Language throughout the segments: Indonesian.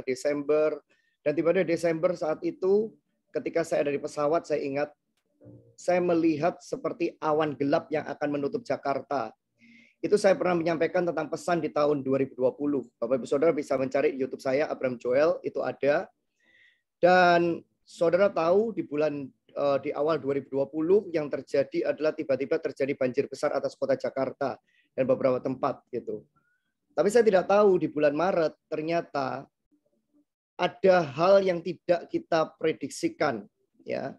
Desember. Dan tiba-tiba Desember saat itu, ketika saya ada di pesawat, saya ingat, saya melihat seperti awan gelap yang akan menutup Jakarta. Itu saya pernah menyampaikan tentang pesan di tahun 2020. Bapak Ibu Saudara bisa mencari di YouTube saya, Abraham Joel, itu ada. Dan saudara tahu di awal 2020 yang terjadi adalah tiba-tiba terjadi banjir besar atas kota Jakarta dan beberapa tempat gitu. Tapi saya tidak tahu di bulan Maret ternyata ada hal yang tidak kita prediksikan, ya,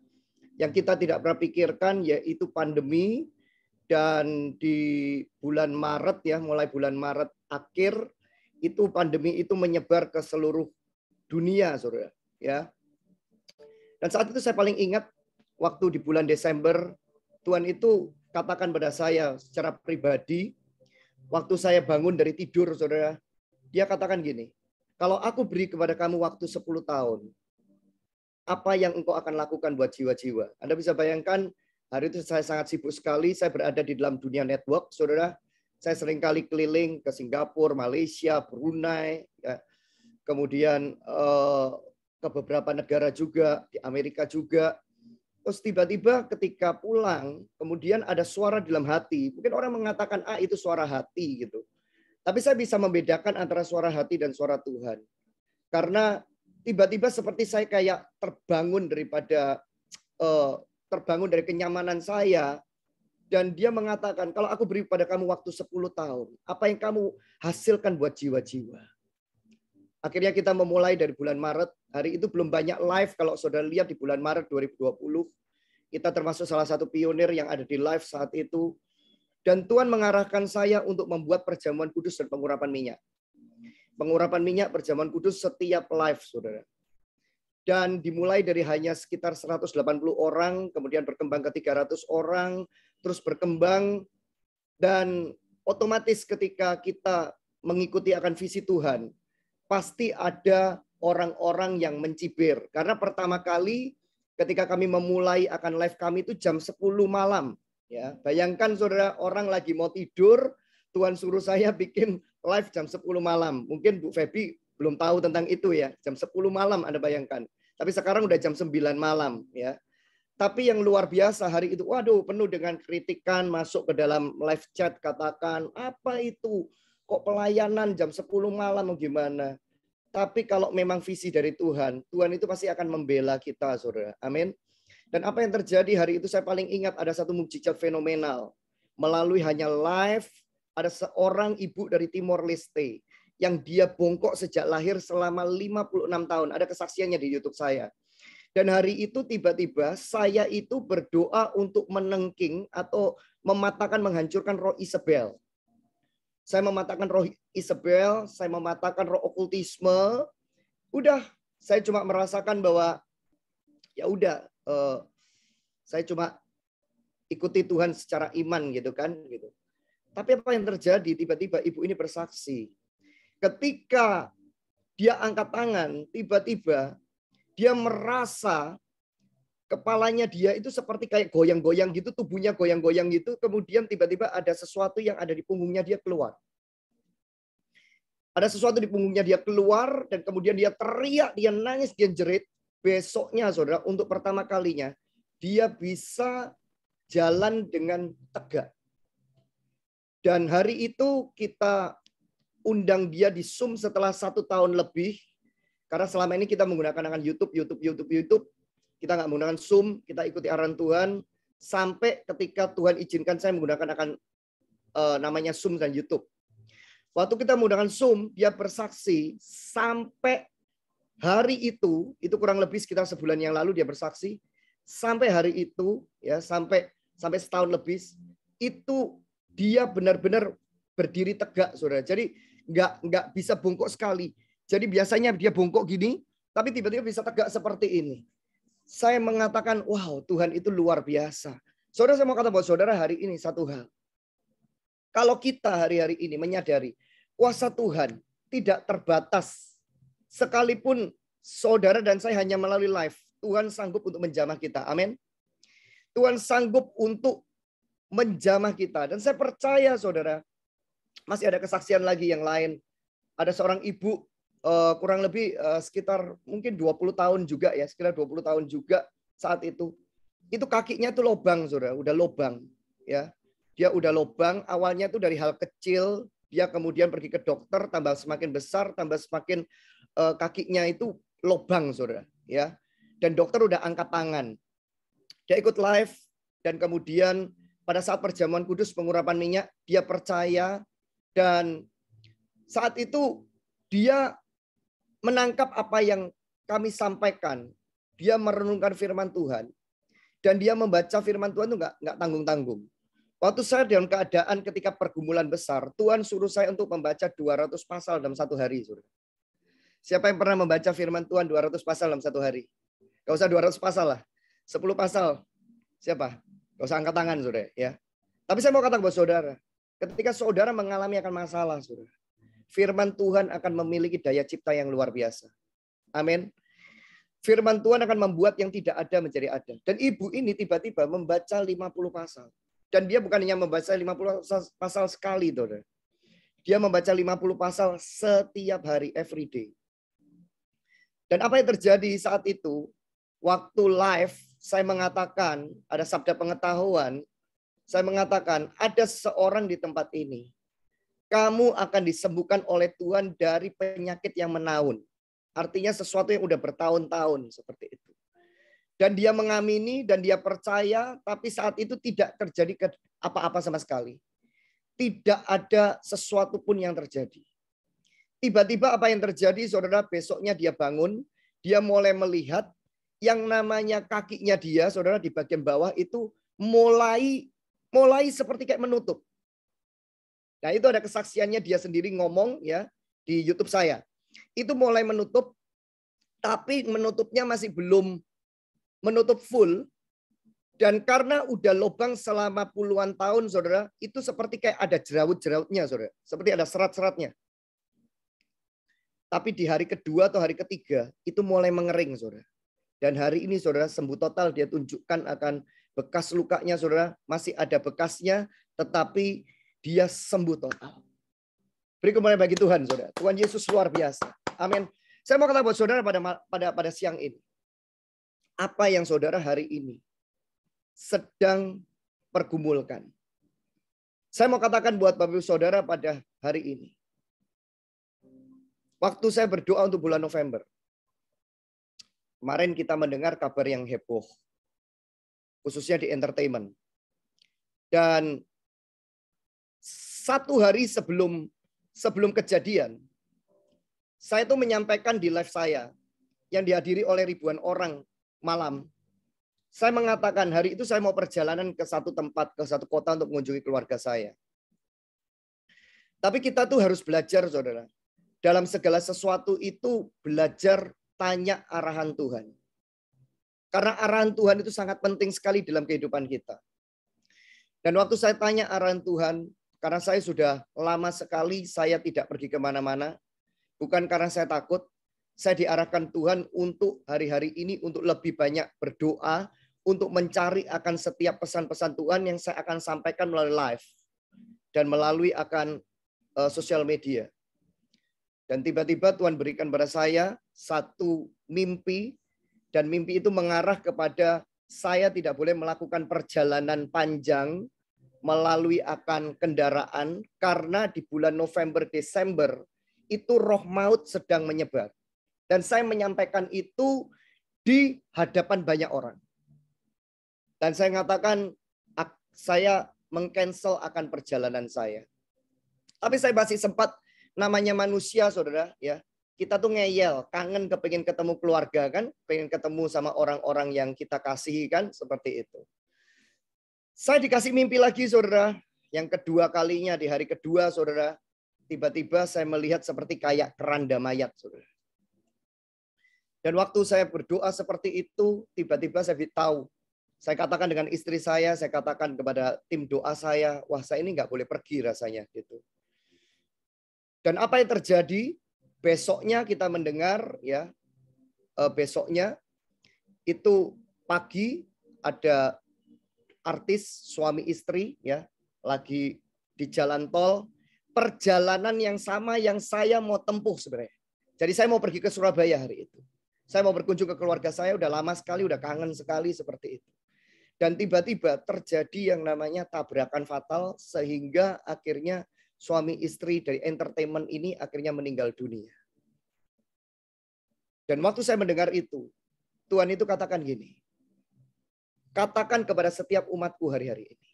yang kita tidak pernah pikirkan, yaitu pandemi. Dan di bulan Maret, ya, mulai bulan Maret akhir itu pandemi itu menyebar ke seluruh dunia, saudara, ya. Dan saat itu saya paling ingat waktu di bulan Desember, Tuhan itu katakan pada saya secara pribadi, waktu saya bangun dari tidur, saudara, dia katakan gini, kalau aku beri kepada kamu waktu 10 tahun, apa yang engkau akan lakukan buat jiwa-jiwa? Anda bisa bayangkan, hari itu saya sangat sibuk sekali, saya berada di dalam dunia network, saudara. Saya seringkali keliling ke Singapura, Malaysia, Brunei, ya. Kemudian ke beberapa negara juga, di Amerika juga. Terus tiba-tiba ketika pulang, kemudian ada suara di dalam hati. Mungkin orang mengatakan, itu suara hati gitu. Tapi saya bisa membedakan antara suara hati dan suara Tuhan. Karena tiba-tiba seperti saya kayak terbangun dari kenyamanan saya, dan dia mengatakan, kalau aku beri pada kamu waktu 10 tahun, apa yang kamu hasilkan buat jiwa-jiwa? Akhirnya kita memulai dari bulan Maret. Hari itu belum banyak live, kalau saudara lihat di bulan Maret 2020. Kita termasuk salah satu pionir yang ada di live saat itu. Dan Tuhan mengarahkan saya untuk membuat perjamuan kudus dan pengurapan minyak. Pengurapan minyak, perjamuan kudus setiap live, saudara. Dan dimulai dari hanya sekitar 180 orang, kemudian berkembang ke 300 orang, terus berkembang, dan otomatis ketika kita mengikuti akan visi Tuhan, pasti ada orang-orang yang mencibir. Karena pertama kali ketika kami memulai akan live kami itu jam 10 malam. Ya, bayangkan saudara, orang lagi mau tidur, Tuhan suruh saya bikin live jam 10 malam. Mungkin Bu Feby belum tahu tentang itu ya. Jam 10 malam Anda bayangkan. Tapi sekarang udah jam 9 malam ya. Tapi yang luar biasa hari itu, waduh, penuh dengan kritikan, masuk ke dalam live chat, katakan, apa itu? Kok pelayanan jam 10 malam gimana? Tapi kalau memang visi dari Tuhan, Tuhan itu pasti akan membela kita, saudara. Amin. Dan apa yang terjadi hari itu saya paling ingat, ada satu mukjizat fenomenal. Melalui hanya live, ada seorang ibu dari Timor Leste yang dia bongkok sejak lahir selama 56 tahun. Ada kesaksiannya di YouTube saya. Dan hari itu tiba-tiba saya itu berdoa untuk menengking atau mematahkan, menghancurkan roh Isabel. Saya mematahkan roh Isabel, saya mematahkan roh okultisme. Udah, saya cuma merasakan bahwa ya udah, saya cuma ikuti Tuhan secara iman gitu kan, gitu. Tapi apa yang terjadi? Tiba-tiba ibu ini bersaksi. Ketika dia angkat tangan, tiba-tiba dia merasa kepalanya dia itu seperti kayak goyang-goyang gitu, tubuhnya goyang-goyang gitu, kemudian tiba-tiba ada sesuatu yang ada di punggungnya dia keluar. Ada sesuatu di punggungnya dia keluar, dan kemudian dia teriak, dia nangis, dia jerit. Besoknya, saudara, untuk pertama kalinya, dia bisa jalan dengan tegak. Dan hari itu kita undang dia di Zoom setelah 1 tahun lebih. Karena selama ini kita menggunakan YouTube. Kita nggak menggunakan Zoom, kita ikuti arahan Tuhan. Sampai ketika Tuhan izinkan saya menggunakan namanya Zoom dan YouTube. Waktu kita menggunakan Zoom, dia bersaksi sampai hari itu kurang lebih sekitar sebulan yang lalu dia bersaksi. Sampai hari itu, ya sampai setahun lebih, itu dia benar-benar berdiri tegak, saudara. Jadi nggak bisa bongkok sekali. Jadi biasanya dia bongkok gini, tapi tiba-tiba bisa tegak seperti ini. Saya mengatakan, wow, Tuhan itu luar biasa. Saudara, saya mau kata buat saudara hari ini satu hal. Kalau kita hari-hari ini menyadari kuasa Tuhan tidak terbatas. Sekalipun saudara dan saya hanya melalui live, Tuhan sanggup untuk menjamah kita. Amin. Tuhan sanggup untuk menjamah kita. Dan saya percaya, saudara, masih ada kesaksian lagi yang lain. Ada seorang ibu kurang lebih sekitar mungkin 20 tahun juga ya, sekitar 20 tahun juga saat itu. Itu kakinya tuh lobang, Saudara, udah lobang ya. Dia udah lobang, awalnya tuh dari hal kecil, dia kemudian pergi ke dokter, tambah semakin besar, tambah semakin kakinya itu lobang, Saudara, ya. Dan dokter udah angkat tangan. Dia ikut live dan kemudian pada saat perjamuan kudus pengurapan minyak, dia percaya dan saat itu dia menangkap apa yang kami sampaikan. Dia merenungkan firman Tuhan. Dan dia membaca firman Tuhan itu nggak tanggung-tanggung. Waktu saya dalam keadaan ketika pergumulan besar, Tuhan suruh saya untuk membaca 200 pasal dalam satu hari. Saudara. Siapa yang pernah membaca firman Tuhan 200 pasal dalam satu hari? Gak usah 200 pasal lah. 10 pasal. Siapa? Gak usah angkat tangan, Saudara. Ya. Tapi saya mau katakan buat saudara, ketika saudara mengalami akan masalah, saudara, firman Tuhan akan memiliki daya cipta yang luar biasa. Amin. Firman Tuhan akan membuat yang tidak ada menjadi ada. Dan ibu ini tiba-tiba membaca 50 pasal. Dan dia bukan hanya membaca 50 pasal sekali, saudara. Dia membaca 50 pasal setiap hari, every day. Dan apa yang terjadi saat itu, waktu live, saya mengatakan, ada sabda pengetahuan, saya mengatakan, ada seorang di tempat ini. Kamu akan disembuhkan oleh Tuhan dari penyakit yang menaun. Artinya sesuatu yang udah bertahun-tahun seperti itu. Dan dia mengamini dan dia percaya, tapi saat itu tidak terjadi apa-apa sama sekali. Tidak ada sesuatu pun yang terjadi. Tiba-tiba apa yang terjadi, saudara, besoknya dia bangun, dia mulai melihat yang namanya kakinya dia, saudara, di bagian bawah itu mulai seperti kayak menutup. Nah, itu ada kesaksiannya dia sendiri ngomong ya di YouTube saya. Itu mulai menutup, tapi menutupnya masih belum menutup full. Dan karena udah lubang selama puluhan tahun, saudara, itu seperti kayak ada jerawat-jerawatnya, saudara. Seperti ada serat-seratnya. Tapi di hari kedua atau hari ketiga, itu mulai mengering, saudara. Dan hari ini, saudara, sembuh total. Dia tunjukkan akan bekas lukanya, saudara. Masih ada bekasnya, tetapi dia sembuh total. Beri kemuliaan bagi Tuhan, saudara. Tuhan Yesus luar biasa. Amin. Saya mau katakan buat saudara pada siang ini. Apa yang saudara hari ini sedang pergumulkan. Saya mau katakan buat Bapak Ibu Saudara pada hari ini. Waktu saya berdoa untuk bulan November. Kemarin kita mendengar kabar yang heboh. Khususnya di entertainment. Dan satu hari sebelum kejadian, saya itu menyampaikan di live saya yang dihadiri oleh ribuan orang malam. Saya mengatakan hari itu saya mau perjalanan ke satu tempat, ke satu kota untuk mengunjungi keluarga saya. Tapi kita tuh harus belajar, saudara. Dalam segala sesuatu itu belajar tanya arahan Tuhan. Karena arahan Tuhan itu sangat penting sekali dalam kehidupan kita. Dan waktu saya tanya arahan Tuhan, karena saya sudah lama sekali saya tidak pergi kemana-mana. Bukan karena saya takut, saya diarahkan Tuhan untuk hari-hari ini untuk lebih banyak berdoa, untuk mencari akan setiap pesan-pesan Tuhan yang saya akan sampaikan melalui live dan melalui akan sosial media. Dan tiba-tiba Tuhan berikan kepada saya satu mimpi, dan mimpi itu mengarah kepada saya tidak boleh melakukan perjalanan panjang melalui akan kendaraan karena di bulan November, Desember itu roh maut sedang menyebar. Dan saya menyampaikan itu di hadapan banyak orang. Dan saya mengatakan saya meng-cancel akan perjalanan saya. Tapi saya masih sempat, namanya manusia, saudara, ya. Kita tuh ngeyel, kangen kepengin ketemu keluarga kan, pengen ketemu sama orang-orang yang kita kasihi kan, seperti itu. Saya dikasih mimpi lagi, saudara. Yang kedua kalinya di hari kedua, saudara, tiba-tiba saya melihat seperti kayak keranda mayat, saudara. Dan waktu saya berdoa seperti itu, tiba-tiba saya tahu. Saya katakan dengan istri saya katakan kepada tim doa saya, wah saya ini nggak boleh pergi rasanya gitu. Dan apa yang terjadi? Besoknya kita mendengar ya, besoknya itu pagi ada artis suami istri ya lagi di jalan tol, perjalanan yang sama yang saya mau tempuh sebenarnya. Jadi saya mau pergi ke Surabaya hari itu. Saya mau berkunjung ke keluarga saya, udah lama sekali, udah kangen sekali seperti itu. Dan tiba-tiba terjadi yang namanya tabrakan fatal sehingga akhirnya suami istri dari entertainment ini akhirnya meninggal dunia. Dan waktu saya mendengar itu, Tuhan itu katakan gini, katakan kepada setiap umatku hari-hari ini,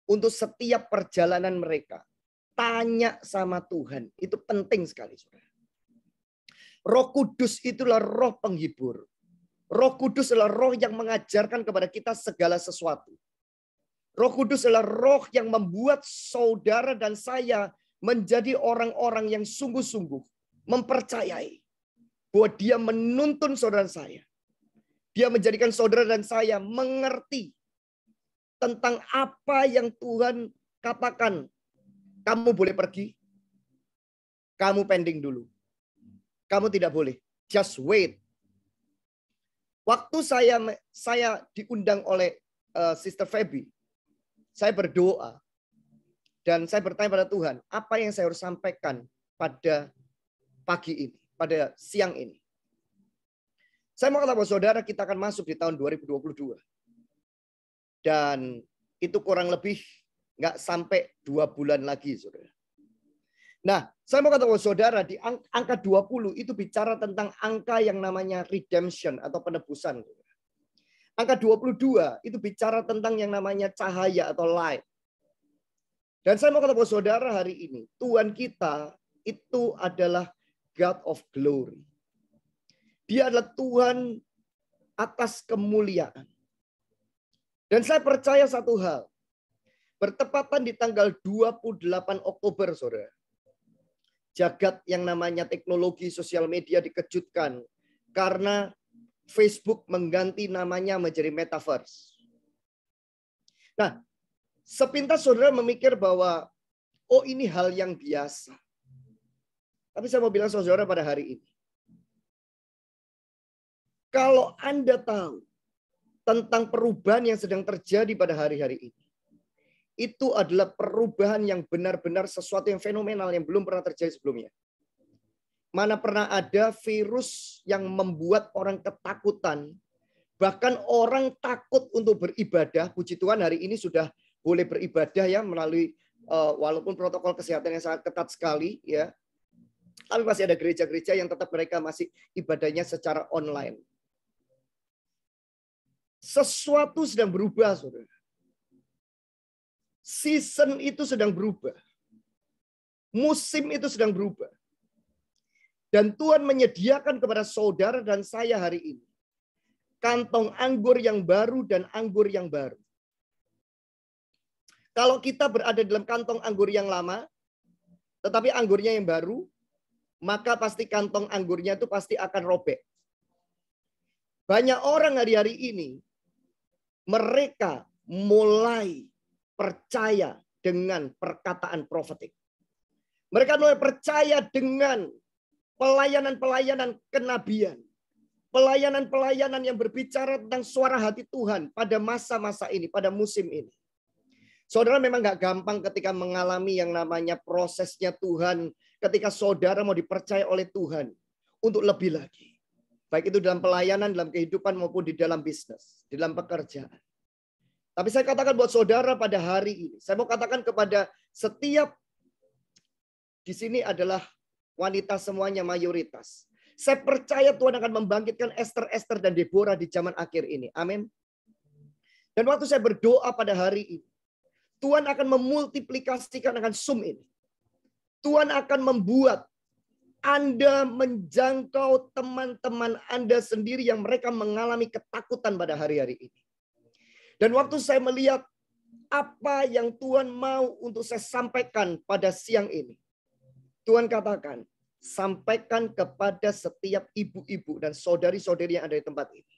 untuk setiap perjalanan mereka, tanya sama Tuhan. Itu penting sekali, saudara. Roh Kudus itulah roh penghibur. Roh Kudus adalah roh yang mengajarkan kepada kita segala sesuatu. Roh Kudus adalah roh yang membuat saudara dan saya menjadi orang-orang yang sungguh-sungguh mempercayai bahwa dia menuntun saudara dan saya. Dia menjadikan saudara dan saya mengerti tentang apa yang Tuhan katakan. Kamu boleh pergi, kamu pending dulu. Kamu tidak boleh. Just wait. Waktu saya diundang oleh Sister Feby, saya berdoa dan saya bertanya pada Tuhan, apa yang saya harus sampaikan pada pagi ini, pada siang ini. Saya mau katakan saudara, kita akan masuk di tahun 2022. Dan itu kurang lebih nggak sampai 2 bulan lagi, saudara. Nah, saya mau katakan saudara, di angka 20 itu bicara tentang angka yang namanya redemption atau penebusan. Angka 22 itu bicara tentang yang namanya cahaya atau light. Dan saya mau katakan saudara hari ini, Tuhan kita itu adalah God of glory. Dia adalah Tuhan atas kemuliaan. Dan saya percaya satu hal, bertepatan di tanggal 28 Oktober, saudara, jagat yang namanya teknologi sosial media dikejutkan karena Facebook mengganti namanya menjadi Metaverse. Nah, sepintas saudara memikir bahwa, oh ini hal yang biasa. Tapi saya mau bilang saudara pada hari ini, kalau Anda tahu tentang perubahan yang sedang terjadi pada hari-hari ini, itu adalah perubahan yang benar-benar sesuatu yang fenomenal yang belum pernah terjadi sebelumnya. Mana pernah ada virus yang membuat orang ketakutan, bahkan orang takut untuk beribadah. Puji Tuhan hari ini sudah boleh beribadah ya melalui walaupun protokol kesehatan yang sangat ketat sekali ya. Tapi masih ada gereja-gereja yang tetap mereka masih ibadahnya secara online. Sesuatu sedang berubah, saudara. Season itu sedang berubah. Musim itu sedang berubah. Dan Tuhan menyediakan kepada saudara dan saya hari ini kantong anggur yang baru dan anggur yang baru. Kalau kita berada dalam kantong anggur yang lama, tetapi anggurnya yang baru, maka pasti kantong anggurnya itu pasti akan robek. Banyak orang hari-hari ini, mereka mulai percaya dengan perkataan profetik. Mereka mulai percaya dengan pelayanan-pelayanan kenabian. Pelayanan-pelayanan yang berbicara tentang suara hati Tuhan pada masa-masa ini, pada musim ini. Saudara memang gak gampang ketika mengalami yang namanya prosesnya Tuhan. Ketika saudara mau dipercaya oleh Tuhan untuk lebih lagi. Baik itu dalam pelayanan, dalam kehidupan maupun di dalam bisnis, di dalam pekerjaan. Tapi saya katakan buat saudara pada hari ini, saya mau katakan kepada setiap di sini adalah wanita semuanya mayoritas. Saya percaya Tuhan akan membangkitkan Esther dan Deborah di zaman akhir ini. Amin. Dan waktu saya berdoa pada hari ini, Tuhan akan memultiplikasikan akan Zoom ini. Tuhan akan membuat Anda menjangkau teman-teman Anda sendiri yang mereka mengalami ketakutan pada hari-hari ini. Dan waktu saya melihat apa yang Tuhan mau untuk saya sampaikan pada siang ini. Tuhan katakan, sampaikan kepada setiap ibu-ibu dan saudari-saudari yang ada di tempat ini.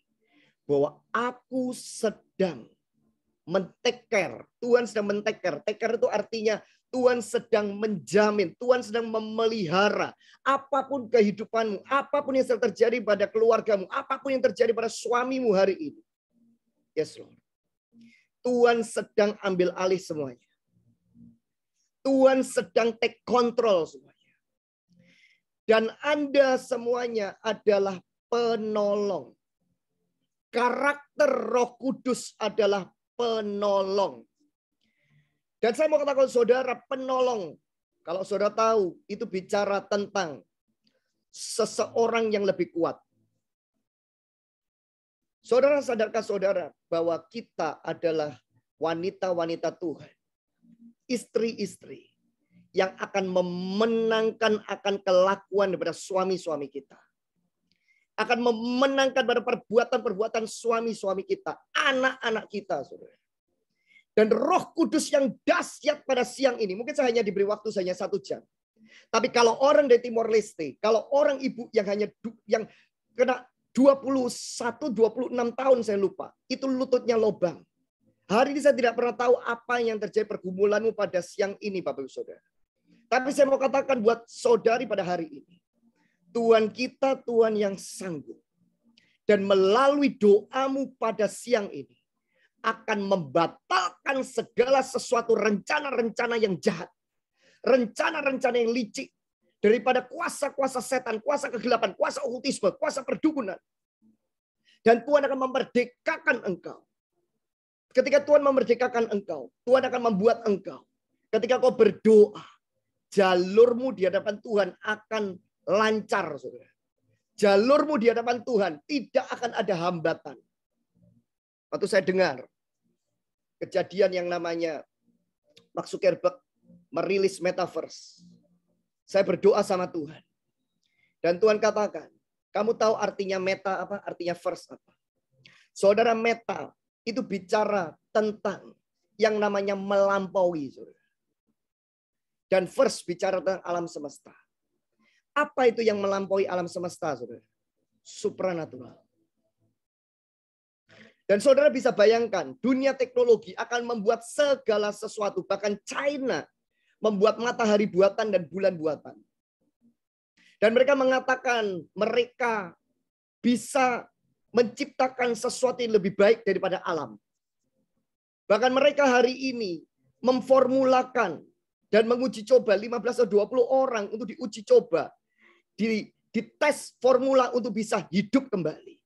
Bahwa aku sedang men-take care. Tuhan sedang men-take care. Take care itu artinya Tuhan sedang menjamin. Tuhan sedang memelihara. Apapun kehidupanmu. Apapun yang sedang terjadi pada keluargamu. Apapun yang terjadi pada suamimu hari ini. Yes, Lord. Tuhan sedang ambil alih semuanya. Tuhan sedang take control semuanya. Dan Anda semuanya adalah penolong. Karakter Roh Kudus adalah penolong. Dan saya mau katakan saudara, penolong. Kalau saudara tahu, itu bicara tentang seseorang yang lebih kuat. Saudara, sadarkah saudara bahwa kita adalah wanita-wanita Tuhan, istri-istri yang akan memenangkan akan kelakuan daripada suami-suami kita. Akan memenangkan pada perbuatan-perbuatan suami-suami kita, anak-anak kita, saudara. Dan Roh Kudus yang dahsyat pada siang ini, mungkin saya hanya diberi waktu hanya 1 jam. Tapi kalau orang dari Timor Leste, kalau orang ibu yang hanya yang kena 21-26 tahun saya lupa, itu lututnya lobang. Hari ini saya tidak pernah tahu apa yang terjadi pergumulanmu pada siang ini, Bapak Ibu Saudara. Tapi saya mau katakan buat saudari pada hari ini, Tuhan kita Tuhan yang sanggup. Dan melalui doamu pada siang ini, akan membatalkan segala sesuatu rencana-rencana yang jahat. Rencana-rencana yang licik. Daripada kuasa-kuasa setan, kuasa kegelapan, kuasa okultisme, kuasa perdukunan. Dan Tuhan akan memerdekakan engkau. Ketika Tuhan memerdekakan engkau, Tuhan akan membuat engkau. Ketika kau berdoa, jalurmu di hadapan Tuhan akan lancar, saudara. Jalurmu di hadapan Tuhan tidak akan ada hambatan. Waktu saya dengar kejadian yang namanya Mark Zuckerberg merilis metaverse, saya berdoa sama Tuhan. Dan Tuhan katakan, kamu tahu artinya meta apa? Artinya verse apa? Saudara, meta itu bicara tentang yang namanya melampaui, saudara. Dan verse bicara tentang alam semesta. Apa itu yang melampaui alam semesta, saudara? Supranatural. Dan saudara bisa bayangkan, dunia teknologi akan membuat segala sesuatu. Bahkan China membuat matahari buatan dan bulan buatan. Dan mereka mengatakan mereka bisa menciptakan sesuatu yang lebih baik daripada alam. Bahkan mereka hari ini memformulakan dan menguji coba 15 atau 20 orang untuk diuji coba. Dites formula untuk bisa hidup kembali.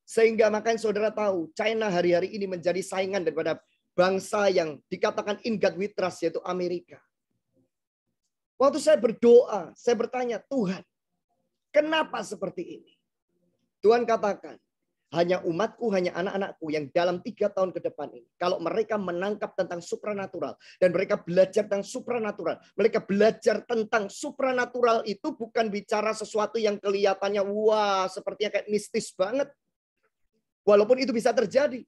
Sehingga makanya saudara tahu, China hari-hari ini menjadi saingan daripada bangsa yang dikatakan in God we trust, yaitu Amerika. Waktu saya berdoa, saya bertanya, Tuhan, kenapa seperti ini? Tuhan katakan, hanya umatku, hanya anak-anakku yang dalam 3 tahun ke depan ini, kalau mereka menangkap tentang supranatural, dan mereka belajar tentang supranatural, mereka belajar tentang supranatural itu bukan bicara sesuatu yang kelihatannya, wah, sepertinya kayak mistis banget. Walaupun itu bisa terjadi.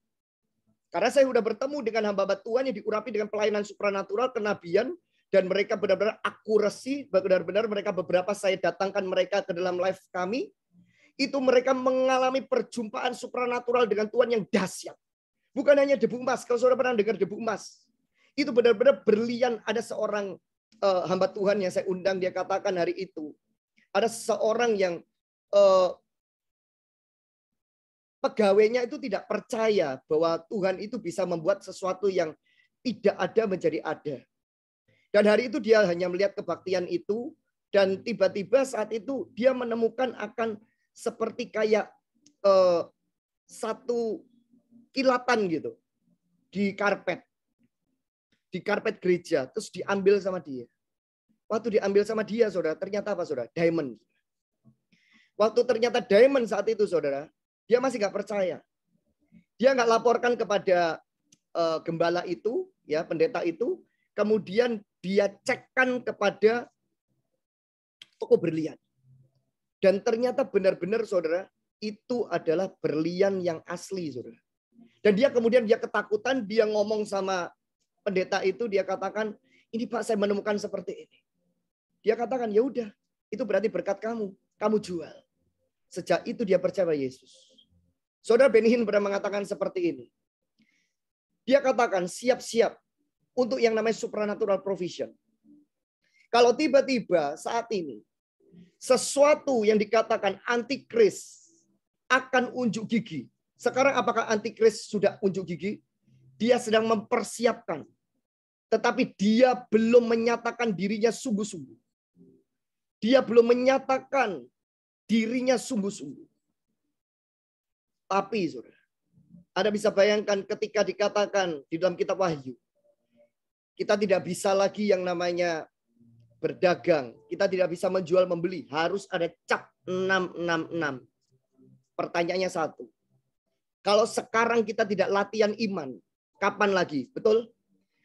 Karena saya sudah bertemu dengan hamba-hamba Tuhan yang diurapi dengan pelayanan supranatural, kenabian, dan mereka benar-benar akurasi, benar-benar mereka beberapa saya datangkan mereka ke dalam live kami, itu mereka mengalami perjumpaan supranatural dengan Tuhan yang dahsyat. Bukan hanya debu emas, kalau saudara pernah dengar debu emas, itu benar-benar berlian. Ada seorang hamba Tuhan yang saya undang, dia katakan hari itu, ada seseorang yang pegawainya itu tidak percaya bahwa Tuhan itu bisa membuat sesuatu yang tidak ada menjadi ada. Dan hari itu dia hanya melihat kebaktian itu, dan tiba-tiba saat itu dia menemukan akan seperti kayak satu kilatan gitu di karpet gereja, terus diambil sama dia. Waktu diambil sama dia, saudara, ternyata apa, saudara? Diamond. Waktu ternyata diamond saat itu, saudara, dia masih nggak percaya. Dia nggak laporkan kepada gembala itu, ya pendeta itu. Kemudian dia cekkan kepada toko berlian. Dan ternyata benar-benar, saudara, itu adalah berlian yang asli, saudara. Dan dia kemudian dia ketakutan, dia ngomong sama pendeta itu, dia katakan, ini Pak, saya menemukan seperti ini. Dia katakan, ya udah, itu berarti berkat kamu jual. Sejak itu dia percaya Yesus. Saudara, Benny Hinn pernah mengatakan seperti ini. Dia katakan siap-siap untuk yang namanya supernatural provision. Kalau tiba-tiba saat ini sesuatu yang dikatakan antikris akan unjuk gigi. Sekarang apakah antikris sudah unjuk gigi? Dia sedang mempersiapkan. Tetapi dia belum menyatakan dirinya sungguh-sungguh. Dia belum menyatakan dirinya sungguh-sungguh. Tapi saudara, Anda bisa bayangkan ketika dikatakan di dalam kitab Wahyu, kita tidak bisa lagi yang namanya berdagang. Kita tidak bisa menjual membeli. Harus ada cap 666. Pertanyaannya satu. Kalau sekarang kita tidak latihan iman, kapan lagi? Betul?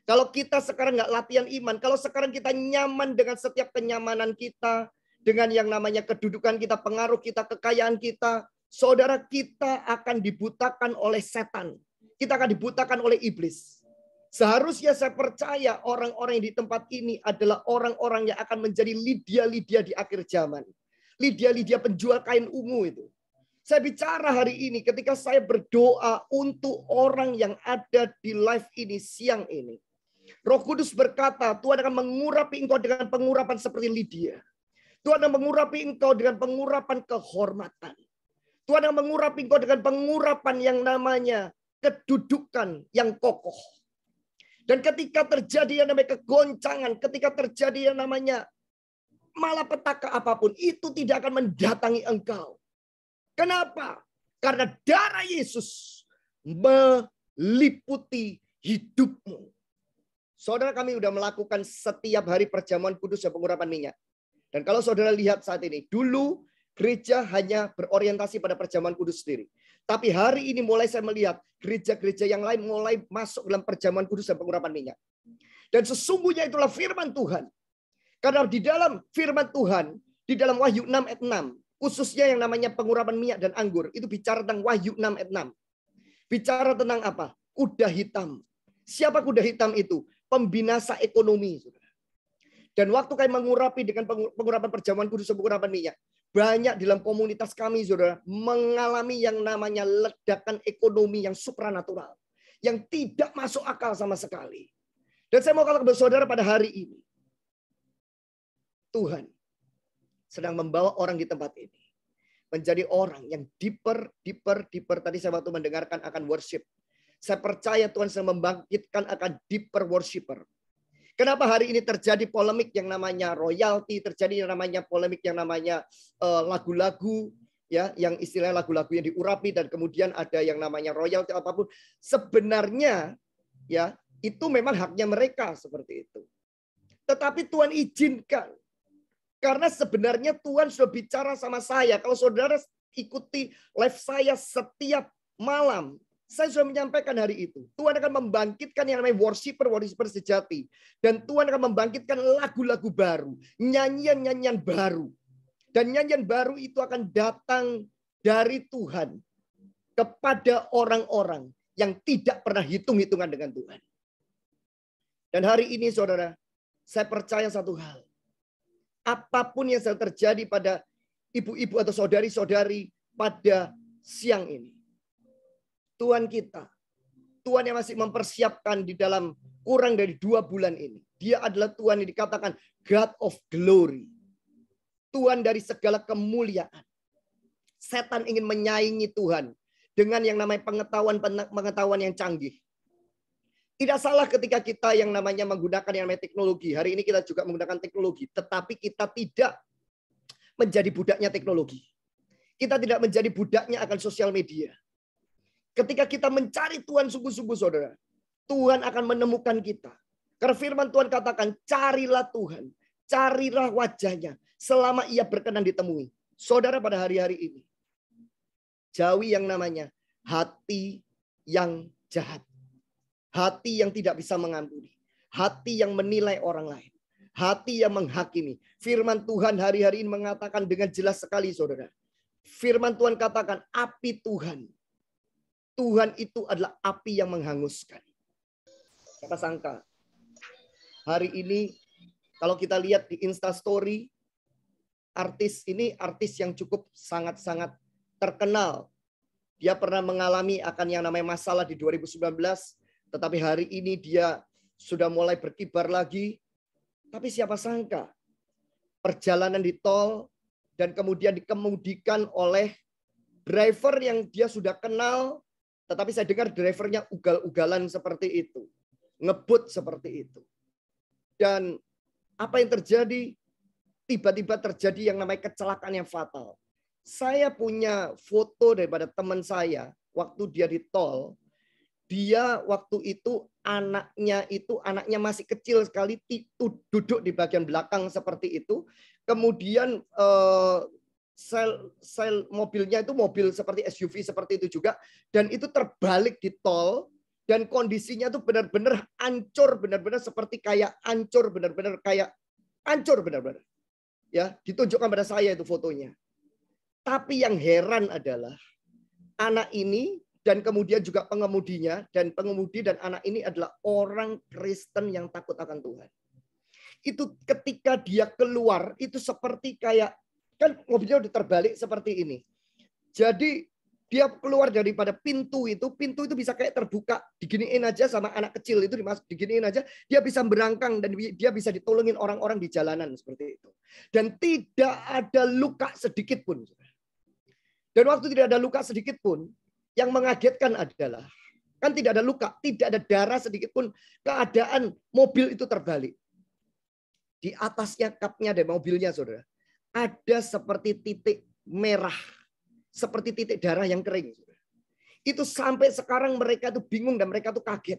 Kalau kita sekarang nggak latihan iman, kalau sekarang kita nyaman dengan setiap kenyamanan kita, dengan yang namanya kedudukan kita, pengaruh kita, kekayaan kita, saudara, kita akan dibutakan oleh setan. Kita akan dibutakan oleh iblis. Seharusnya saya percaya orang-orang yang di tempat ini adalah orang-orang yang akan menjadi Lydia-Lydia di akhir zaman. Lydia-Lydia penjual kain ungu itu. Saya bicara hari ini ketika saya berdoa untuk orang yang ada di live ini siang ini. Roh Kudus berkata, Tuhan akan mengurapi engkau dengan pengurapan seperti Lydia. Tuhan akan mengurapi engkau dengan pengurapan kehormatan. Tuhan akan mengurapi engkau dengan pengurapan yang namanya kedudukan yang kokoh. Dan ketika terjadi yang namanya kegoncangan, ketika terjadi yang namanya malapetaka apapun, itu tidak akan mendatangi engkau. Kenapa? Karena darah Yesus meliputi hidupmu. Saudara, kami sudah melakukan setiap hari perjamuan kudus dan pengurapan minyak. Dan kalau saudara lihat saat ini, dulu gereja hanya berorientasi pada perjamuan kudus sendiri. Tapi hari ini mulai saya melihat gereja-gereja yang lain mulai masuk dalam perjamuan kudus dan pengurapan minyak. Dan sesungguhnya itulah firman Tuhan. Karena di dalam firman Tuhan, di dalam Wahyu 6 ayat 6, khususnya yang namanya pengurapan minyak dan anggur, itu bicara tentang Wahyu 6 ayat 6. Bicara tentang apa? Kuda hitam. Siapa kuda hitam itu? Pembinasa ekonomi. Dan waktu kami mengurapi dengan pengurapan perjamuan kudus dan pengurapan minyak, banyak di dalam komunitas kami, saudara, mengalami yang namanya ledakan ekonomi yang supranatural. Yang tidak masuk akal sama sekali. Dan saya mau katakan kepada saudara pada hari ini, Tuhan sedang membawa orang di tempat ini menjadi orang yang deeper. Tadi saya waktu mendengarkan akan worship. Saya percaya Tuhan sedang membangkitkan akan deeper worshiper. Kenapa hari ini terjadi polemik yang namanya royalti, terjadi yang namanya polemik yang namanya lagu-lagu, ya, yang istilahnya lagu-lagu yang diurapi dan kemudian ada yang namanya royalti apapun. Sebenarnya, ya, itu memang haknya mereka seperti itu. Tetapi Tuhan izinkan. Karena sebenarnya Tuhan sudah bicara sama saya. Kalau saudara ikuti live saya setiap malam, saya sudah menyampaikan hari itu. Tuhan akan membangkitkan yang namanya worshiper sejati. Dan Tuhan akan membangkitkan lagu-lagu baru. Nyanyian-nyanyian baru. Dan nyanyian baru itu akan datang dari Tuhan. Kepada orang-orang yang tidak pernah hitung-hitungan dengan Tuhan. Dan hari ini saudara, saya percaya satu hal. Apapun yang sedang terjadi pada ibu-ibu atau saudari-saudari pada siang ini. Tuhan kita, Tuhan yang masih mempersiapkan di dalam kurang dari 2 bulan ini. Dia adalah Tuhan yang dikatakan God of Glory. Tuhan dari segala kemuliaan. Setan ingin menyaingi Tuhan dengan yang namanya pengetahuan yang canggih. Tidak salah ketika kita yang namanya menggunakan yang namanya teknologi. Hari ini kita juga menggunakan teknologi. Tetapi kita tidak menjadi budaknya teknologi. Kita tidak menjadi budaknya akan sosial media. Ketika kita mencari Tuhan sungguh-sungguh saudara. Tuhan akan menemukan kita. Karena firman Tuhan katakan, carilah Tuhan. Carilah wajahnya. Selama ia berkenan ditemui. Saudara pada hari-hari ini. Jauhi yang namanya hati yang jahat. Hati yang tidak bisa mengampuni. Hati yang menilai orang lain. Hati yang menghakimi. Firman Tuhan hari-hari ini mengatakan dengan jelas sekali saudara. Firman Tuhan katakan api Tuhan. Tuhan itu adalah api yang menghanguskan. Siapa sangka hari ini kalau kita lihat di Instastory, artis ini artis yang cukup sangat-sangat terkenal. Dia pernah mengalami akan yang namanya masalah di 2019. Tetapi hari ini dia sudah mulai berkibar lagi. Tapi siapa sangka perjalanan di tol dan kemudian dikemudikan oleh driver yang dia sudah kenal. Tetapi saya dengar drivernya ugal-ugalan seperti itu. Ngebut seperti itu. Dan apa yang terjadi? tiba-tiba terjadi yang namanya kecelakaan yang fatal. Saya punya foto daripada teman saya waktu dia di tol. Dia waktu itu anaknya masih kecil sekali, duduk di bagian belakang seperti itu. Kemudian sel mobilnya itu mobil seperti SUV seperti itu juga, dan itu terbalik di tol, dan kondisinya itu benar-benar hancur, benar-benar seperti kayak hancur, benar-benar kayak hancur benar-benar. Ya, ditunjukkan pada saya itu fotonya. Tapi yang heran adalah anak ini dan kemudian juga pengemudinya, dan pengemudi dan anak ini adalah orang Kristen yang takut akan Tuhan. Itu ketika dia keluar itu seperti kayak, kan mobilnya udah terbalik seperti ini. Jadi dia keluar daripada pintu itu bisa kayak terbuka, diginiin aja sama anak kecil itu, diginiin aja, dia bisa berangkang dan dia bisa ditolongin orang-orang di jalanan seperti itu. Dan tidak ada luka sedikit pun. Dan waktu tidak ada luka sedikit pun, yang mengagetkan adalah, kan tidak ada luka, tidak ada darah sedikit pun, keadaan mobil itu terbalik. Di atasnya kapnya dari mobilnya, saudara, ada seperti titik merah, seperti titik darah yang kering. Itu sampai sekarang mereka tuh bingung dan mereka tuh kaget.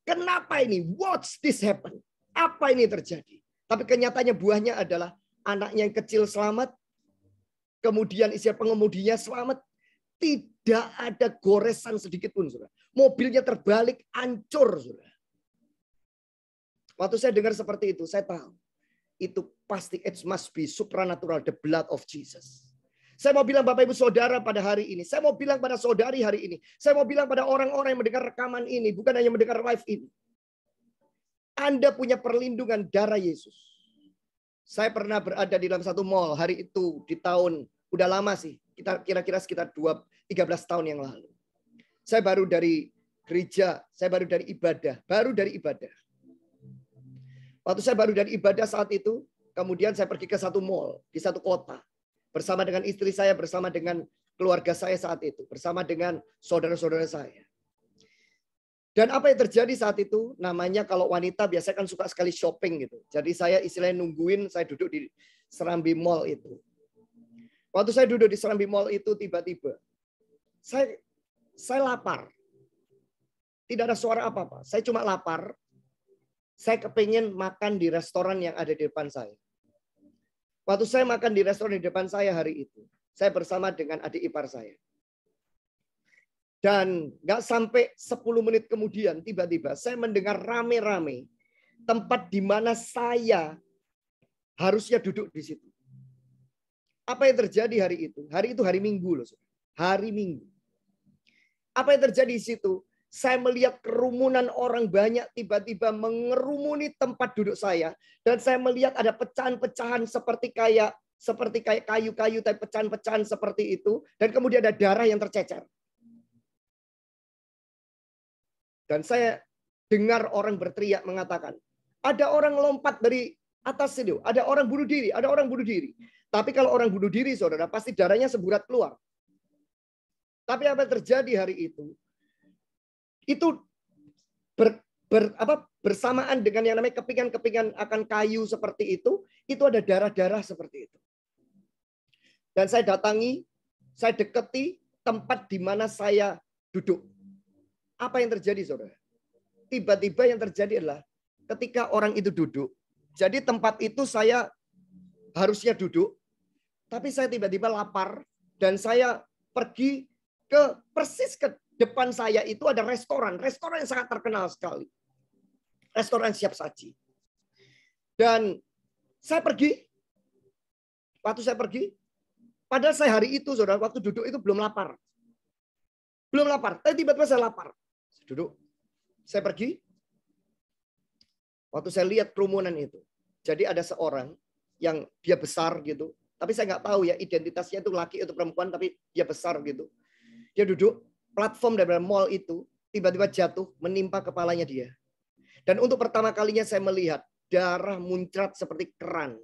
Kenapa ini? What's this happen? Apa ini terjadi? Tapi kenyataannya buahnya adalah anaknya yang kecil selamat, kemudian istri pengemudinya selamat, tidak ada goresan sedikit pun, saudara. Mobilnya terbalik, hancur, saudara. Waktu saya dengar seperti itu, saya tahu itu pasti it must be supernatural, the blood of Jesus. Saya mau bilang Bapak Ibu Saudara pada hari ini. Saya mau bilang pada saudari hari ini. Saya mau bilang pada orang-orang yang mendengar rekaman ini. Bukan hanya mendengar live ini. Anda punya perlindungan darah Yesus. Saya pernah berada di dalam satu mall hari itu di tahun, udah lama sih. Kira-kira sekitar 13 tahun yang lalu. Saya baru dari gereja. Saya baru dari ibadah. Waktu saya baru dari ibadah saat itu, kemudian saya pergi ke satu mall di satu kota. Bersama dengan istri saya, bersama dengan keluarga saya saat itu. Bersama dengan saudara-saudara saya. Dan apa yang terjadi saat itu, namanya kalau wanita biasanya kan suka sekali shopping gitu. Jadi saya istilahnya nungguin, saya duduk di serambi mall itu. Waktu saya duduk di serambi mall itu, tiba-tiba saya lapar. Tidak ada suara apa-apa. Saya cuma lapar. Saya kepingin makan di restoran yang ada di depan saya. Waktu saya makan di restoran di depan saya hari itu, saya bersama dengan adik ipar saya. Dan nggak sampai 10 menit kemudian, tiba-tiba saya mendengar rame-rame tempat di mana saya harusnya duduk di situ. Apa yang terjadi hari itu? Hari itu hari Minggu loh. Hari Minggu. Apa yang terjadi di situ? Saya melihat kerumunan orang banyak tiba-tiba mengerumuni tempat duduk saya, dan saya melihat ada pecahan-pecahan seperti kayak kayu-kayu, tapi pecahan-pecahan seperti itu, dan kemudian ada darah yang tercecer. Dan saya dengar orang berteriak mengatakan, ada orang lompat dari atas itu, ada orang bunuh diri, ada orang bunuh diri. Tapi kalau orang bunuh diri, saudara, pasti darahnya seburat keluar. Tapi apa yang terjadi hari itu? Itu bersamaan dengan yang namanya kepingan-kepingan akan kayu seperti itu ada darah-darah seperti itu. Dan saya datangi, saya deketi tempat di mana saya duduk. Apa yang terjadi, saudara? Tiba-tiba yang terjadi adalah ketika orang itu duduk, jadi tempat itu saya harusnya duduk, tapi saya tiba-tiba lapar dan saya pergi persis ke depan saya itu ada restoran yang sangat terkenal sekali. Restoran siap saji. Dan saya pergi. Waktu saya pergi, padahal saya hari itu, saudara, waktu duduk itu belum lapar. Tapi tiba-tiba saya lapar. Saya duduk. Saya pergi. Waktu saya lihat kerumunan itu. Jadi ada seorang yang dia besar gitu. Tapi saya nggak tahu ya identitasnya itu laki atau perempuan, tapi dia besar gitu. Dia duduk. Platform dari mall itu tiba-tiba jatuh menimpa kepalanya dia. Dan untuk pertama kalinya saya melihat darah muncrat seperti keran.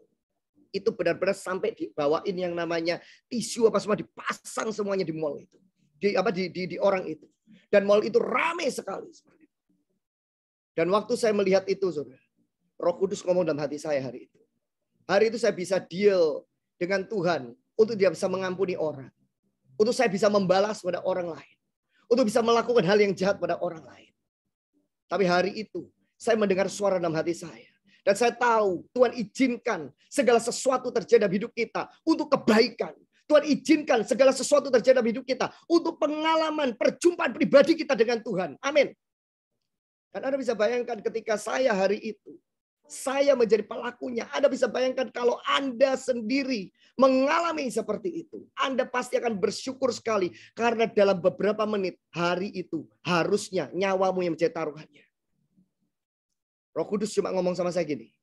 Itu benar-benar sampai dibawain yang namanya tisu apa semua, dipasang semuanya di mall itu. Di orang itu. Dan mall itu ramai sekali. Dan waktu saya melihat itu, saudara, Roh Kudus ngomong dalam hati saya hari itu. Hari itu saya bisa deal dengan Tuhan untuk dia bisa mengampuni orang. Untuk saya bisa membalas pada orang lain. Untuk bisa melakukan hal yang jahat pada orang lain. Tapi hari itu saya mendengar suara dalam hati saya. Dan saya tahu Tuhan izinkan segala sesuatu terjadi dalam hidup kita untuk kebaikan. Tuhan izinkan segala sesuatu terjadi dalam hidup kita untuk pengalaman, perjumpaan pribadi kita dengan Tuhan. Amin. Dan Anda bisa bayangkan ketika saya hari itu, saya menjadi pelakunya. Anda bisa bayangkan kalau Anda sendiri mengalami seperti itu. Anda pasti akan bersyukur sekali. Karena dalam beberapa menit hari itu harusnya nyawamu yang menjadi taruhannya. Roh Kudus cuma ngomong sama saya gini.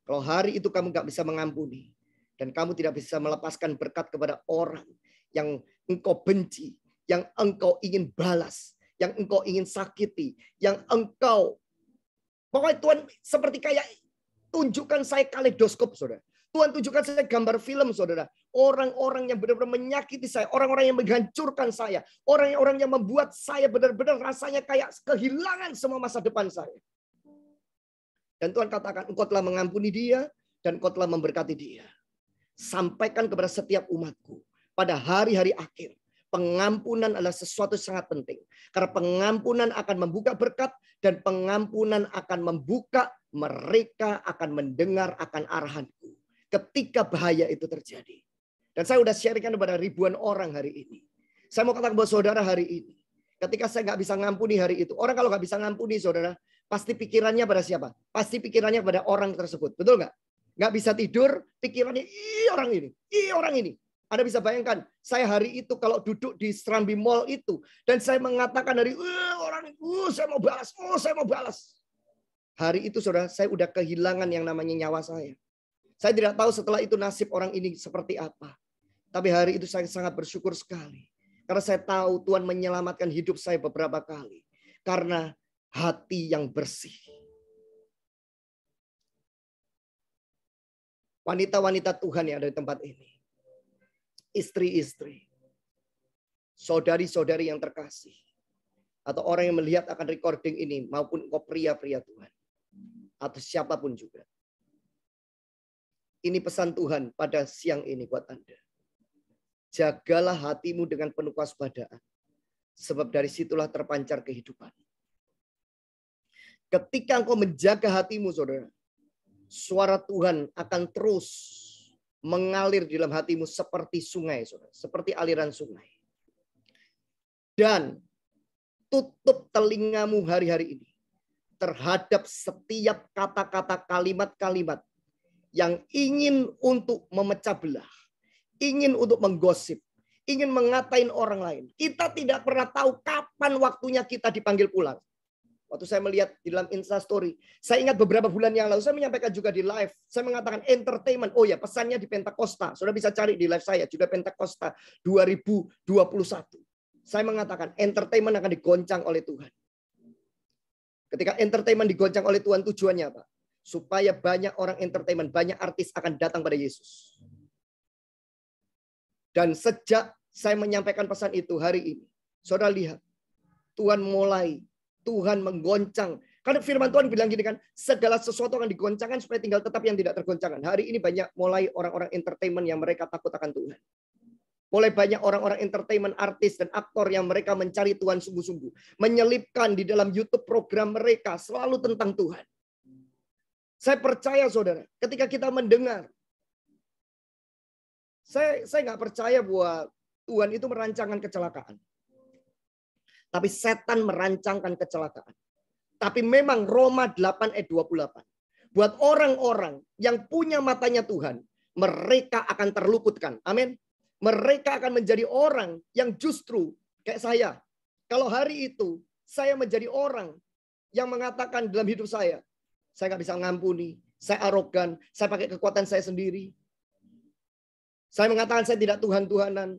Kalau hari itu kamu gak bisa mengampuni. Dan kamu tidak bisa melepaskan berkat kepada orang yang engkau benci. Yang engkau ingin balas. Yang engkau ingin sakiti. Yang engkau... Pokoknya Tuhan seperti kayak tunjukkan saya kaleidoskop, saudara. Tuhan tunjukkan saya gambar film, saudara. Orang-orang yang benar-benar menyakiti saya. Orang-orang yang menghancurkan saya. Orang-orang yang membuat saya benar-benar rasanya kayak kehilangan semua masa depan saya. Dan Tuhan katakan, engkau telah mengampuni dia dan engkau telah memberkati dia. Sampaikan kepada setiap umatku pada hari-hari akhir. Pengampunan adalah sesuatu yang sangat penting. Karena pengampunan akan membuka berkat dan pengampunan akan membuka mereka akan mendengar akan arahanku. Ketika bahaya itu terjadi. Dan saya sudah sharingkan kepada ribuan orang hari ini. Saya mau katakan buat saudara hari ini. Ketika saya nggak bisa ngampuni hari itu. Orang kalau nggak bisa ngampuni saudara. Pasti pikirannya pada siapa? Pasti pikirannya pada orang tersebut. Betul nggak? Nggak bisa tidur, pikirannya, orang ini. Orang ini. Anda bisa bayangkan, saya hari itu kalau duduk di Serambi Mall itu. Dan saya mengatakan dari, orang ini, saya mau balas, saya mau balas. Hari itu saudara, saya udah kehilangan yang namanya nyawa saya. Saya tidak tahu setelah itu nasib orang ini seperti apa. Tapi hari itu saya sangat bersyukur sekali. Karena saya tahu Tuhan menyelamatkan hidup saya beberapa kali. Karena hati yang bersih. Wanita-wanita Tuhan yang ada di tempat ini. Istri-istri. Saudari-saudari yang terkasih. Atau orang yang melihat akan recording ini. Maupun kau pria-pria Tuhan. Atau siapapun juga. Ini pesan Tuhan pada siang ini buat Anda. Jagalah hatimu dengan penuh kewaspadaan. Sebab dari situlah terpancar kehidupan. Ketika engkau menjaga hatimu, saudara, suara Tuhan akan terus mengalir di dalam hatimu seperti sungai, saudara, seperti aliran sungai. Dan tutup telingamu hari-hari ini terhadap setiap kata-kata kalimat-kalimat yang ingin untuk memecah belah, ingin untuk menggosip, ingin mengatain orang lain. Kita tidak pernah tahu kapan waktunya kita dipanggil pulang. Waktu saya melihat di dalam Instastory, saya ingat beberapa bulan yang lalu, saya menyampaikan juga di live, saya mengatakan entertainment. Oh ya, pesannya di Pentakosta. Sudah bisa cari di live saya, juga Pentakosta 2021. Saya mengatakan entertainment akan digoncang oleh Tuhan. Ketika entertainment digoncang oleh Tuhan, tujuannya apa? Supaya banyak orang entertainment, banyak artis akan datang pada Yesus. Dan sejak saya menyampaikan pesan itu hari ini, saudara lihat, Tuhan menggoncang. Karena firman Tuhan bilang gini kan, segala sesuatu akan digoncangkan supaya tinggal tetap yang tidak tergoncangkan. Hari ini banyak mulai orang-orang entertainment yang mereka takut akan Tuhan. Mulai banyak orang-orang entertainment, artis dan aktor yang mereka mencari Tuhan sungguh-sungguh. Menyelipkan di dalam YouTube program mereka selalu tentang Tuhan. Saya percaya saudara, ketika kita mendengar. Saya nggak percaya bahwa Tuhan itu merancangkan kecelakaan. Tapi setan merancangkan kecelakaan. Tapi memang Roma 8 ayat 28. Buat orang-orang yang punya matanya Tuhan, mereka akan terluputkan. Amin. Mereka akan menjadi orang yang justru kayak saya. Kalau hari itu saya menjadi orang yang mengatakan dalam hidup saya nggak bisa mengampuni, saya arogan, saya pakai kekuatan saya sendiri. Saya mengatakan saya tidak Tuhan-Tuhanan.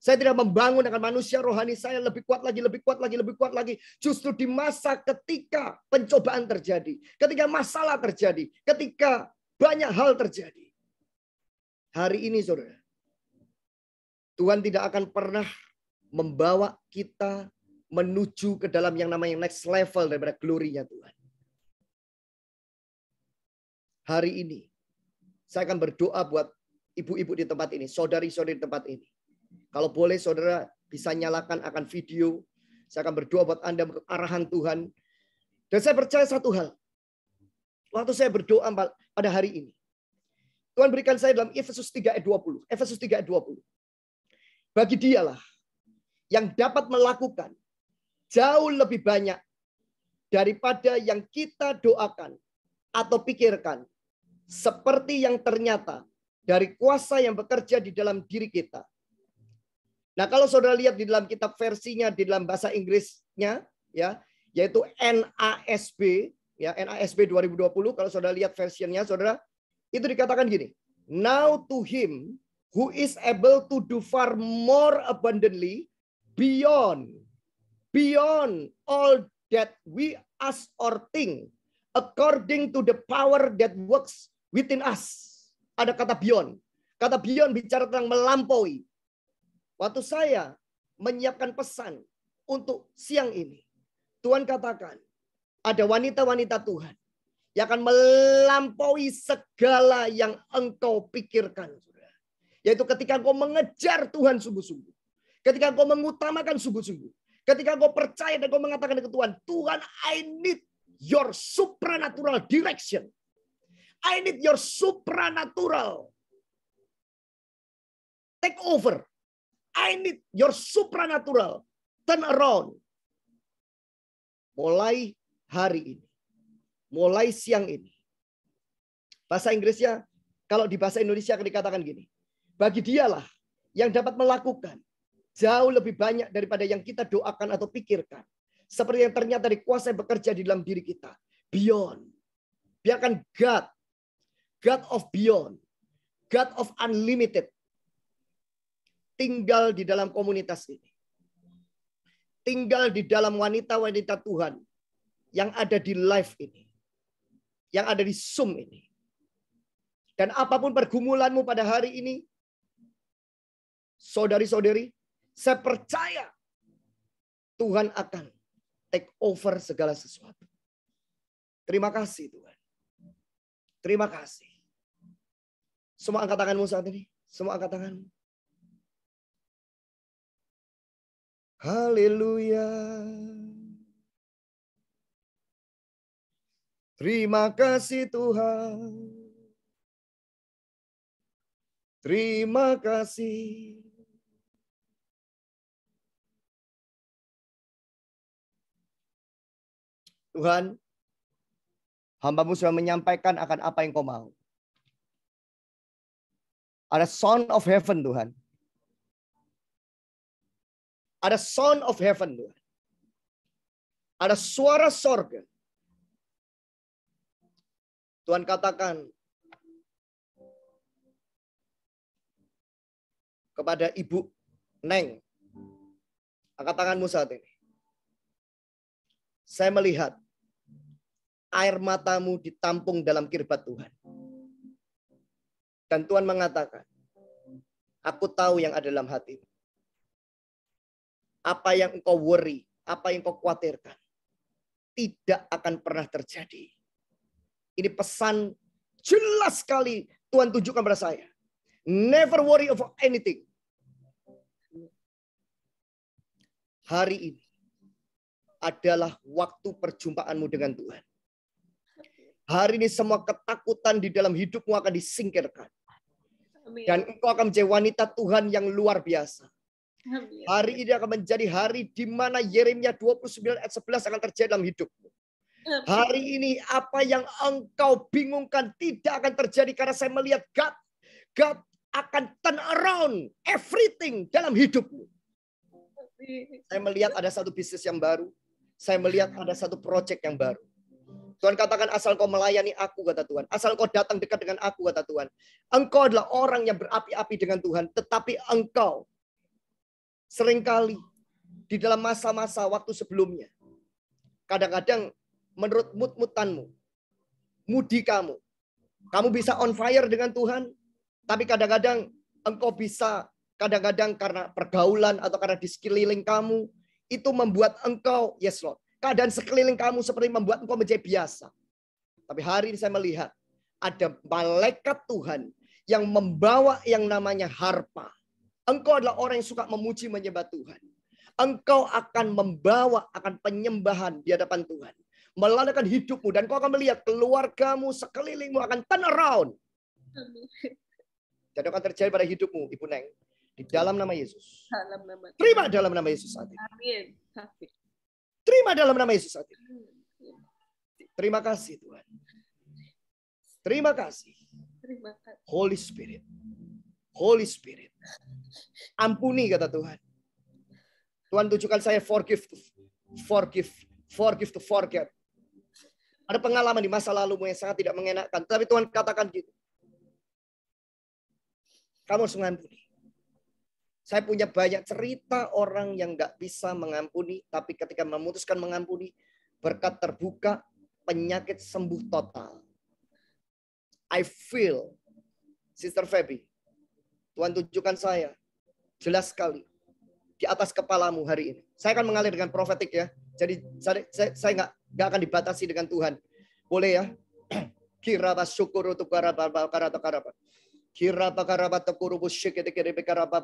Saya tidak membangun dengan manusia rohani saya lebih kuat lagi, lebih kuat lagi, lebih kuat lagi. Justru di masa ketika pencobaan terjadi, ketika masalah terjadi, ketika banyak hal terjadi. Hari ini saudara, Tuhan tidak akan pernah membawa kita menuju ke dalam yang namanya next level daripada glory-Nya Tuhan. Hari ini, Saya akan berdoa buat ibu-ibu di tempat ini, saudari-saudari di tempat ini. Kalau boleh saudara bisa nyalakan akan video. Saya akan berdoa buat Anda menurut arahan Tuhan. Dan saya percaya satu hal. Waktu saya berdoa pada hari ini. Tuhan berikan saya dalam Efesus 3 ayat 20. Efesus 3 ayat 20. Bagi dialah yang dapat melakukan jauh lebih banyak daripada yang kita doakan atau pikirkan. Seperti yang ternyata dari kuasa yang bekerja di dalam diri kita. Nah, kalau saudara lihat di dalam kitab versinya di dalam bahasa Inggrisnya, ya, yaitu NASB, ya, NASB 2020. Kalau saudara lihat versinya, saudara, itu dikatakan gini. Now to him who is able to do far more abundantly beyond all that we ask or think, according to the power that works within us. Ada kata beyond. Kata beyond bicara tentang melampaui. Waktu saya menyiapkan pesan untuk siang ini, Tuhan katakan, ada wanita-wanita Tuhan yang akan melampaui segala yang engkau pikirkan. Yaitu ketika engkau mengejar Tuhan sungguh-sungguh. Ketika engkau mengutamakan sungguh-sungguh. Ketika engkau percaya dan engkau mengatakan ke Tuhan, Tuhan, I need your supernatural direction. I need your supernatural take over. I need your supernatural turn around. Mulai hari ini. Mulai siang ini. Bahasa Inggrisnya, kalau di bahasa Indonesia akan dikatakan gini. Bagi dialah yang dapat melakukan jauh lebih banyak daripada yang kita doakan atau pikirkan. Seperti yang ternyata dari kuasa yang bekerja di dalam diri kita. Beyond. Biarkan God of beyond, God of unlimited, tinggal di dalam komunitas ini. Tinggal di dalam wanita-wanita Tuhan yang ada di live ini. Yang ada di Zoom ini. Dan apapun pergumulanmu pada hari ini, saudari-saudari, saya percaya Tuhan akan take over segala sesuatu. Terima kasih Tuhan. Terima kasih. Semua angkat tanganmu saat ini. Semua angkat tanganmu. Haleluya. Terima kasih Tuhan. Terima kasih. Tuhan, hamba-Mu sudah menyampaikan akan apa yang Kau mau. Ada sound of heaven, Tuhan. Ada sound of heaven, Tuhan. Ada suara sorga. Tuhan katakan kepada Ibu Neng, angkat tanganmu saat ini. Saya melihat air matamu ditampung dalam kirbat Tuhan. Dan Tuhan mengatakan, aku tahu yang ada dalam hatimu. Apa yang engkau worry, apa yang engkau khawatirkan, tidak akan pernah terjadi. Ini pesan jelas sekali Tuhan tunjukkan pada saya. Never worry about anything. Hari ini adalah waktu perjumpaanmu dengan Tuhan. Hari ini semua ketakutan di dalam hidupmu akan disingkirkan. Dan engkau akan menjadi wanita Tuhan yang luar biasa. Hari ini akan menjadi hari di mana Yeremia 29 ayat 11 akan terjadi dalam hidupmu. Hari ini apa yang engkau bingungkan tidak akan terjadi karena saya melihat God akan turn around everything dalam hidupmu. Saya melihat ada satu bisnis yang baru. Saya melihat ada satu proyek yang baru. Tuhan katakan asal kau melayani aku, kata Tuhan. Asal kau datang dekat dengan aku, kata Tuhan. Engkau adalah orang yang berapi-api dengan Tuhan. Tetapi engkau seringkali di dalam masa-masa waktu sebelumnya. Kadang-kadang menurut mut-mutanmu, mudi kamu. Kamu bisa on fire dengan Tuhan. Tapi kadang-kadang engkau bisa, kadang-kadang karena pergaulan atau karena di sekeliling kamu. Itu membuat engkau, yes Lord. Keadaan sekeliling kamu seperti membuat engkau menjadi biasa. Tapi hari ini saya melihat ada malaikat Tuhan yang membawa yang namanya harpa. Engkau adalah orang yang suka memuji menyembah Tuhan. Engkau akan membawa akan penyembahan di hadapan Tuhan. Meladakan hidupmu dan kau akan melihat keluargamu, sekelilingmu akan turn around. Jadi akan terjadi pada hidupmu, Ibu Neng. Di dalam nama Yesus. Terima dalam nama Yesus saat ini. Amin. Terima dalam nama Yesus saat ini. Terima kasih Tuhan. Terima kasih. Holy Spirit. Holy Spirit. Ampuni kata Tuhan. Tuhan tunjukkan saya forgive to forget. Ada pengalaman di masa lalumu yang sangat tidak mengenakan. Tapi Tuhan katakan gitu. Kamu harus mengampuni. Saya punya banyak cerita orang yang gak bisa mengampuni. Tapi ketika memutuskan mengampuni. Berkat terbuka. Penyakit sembuh total. I feel. Sister Feby. Tuhan tunjukkan saya. Jelas sekali. Di atas kepalamu hari ini. Saya akan mengalir dengan profetik ya. Jadi saya nggak akan dibatasi dengan Tuhan. Boleh ya? Kiraba syukuru tu karaba karata karaba. Kiraba karaba tekuru busyik kiri karaba.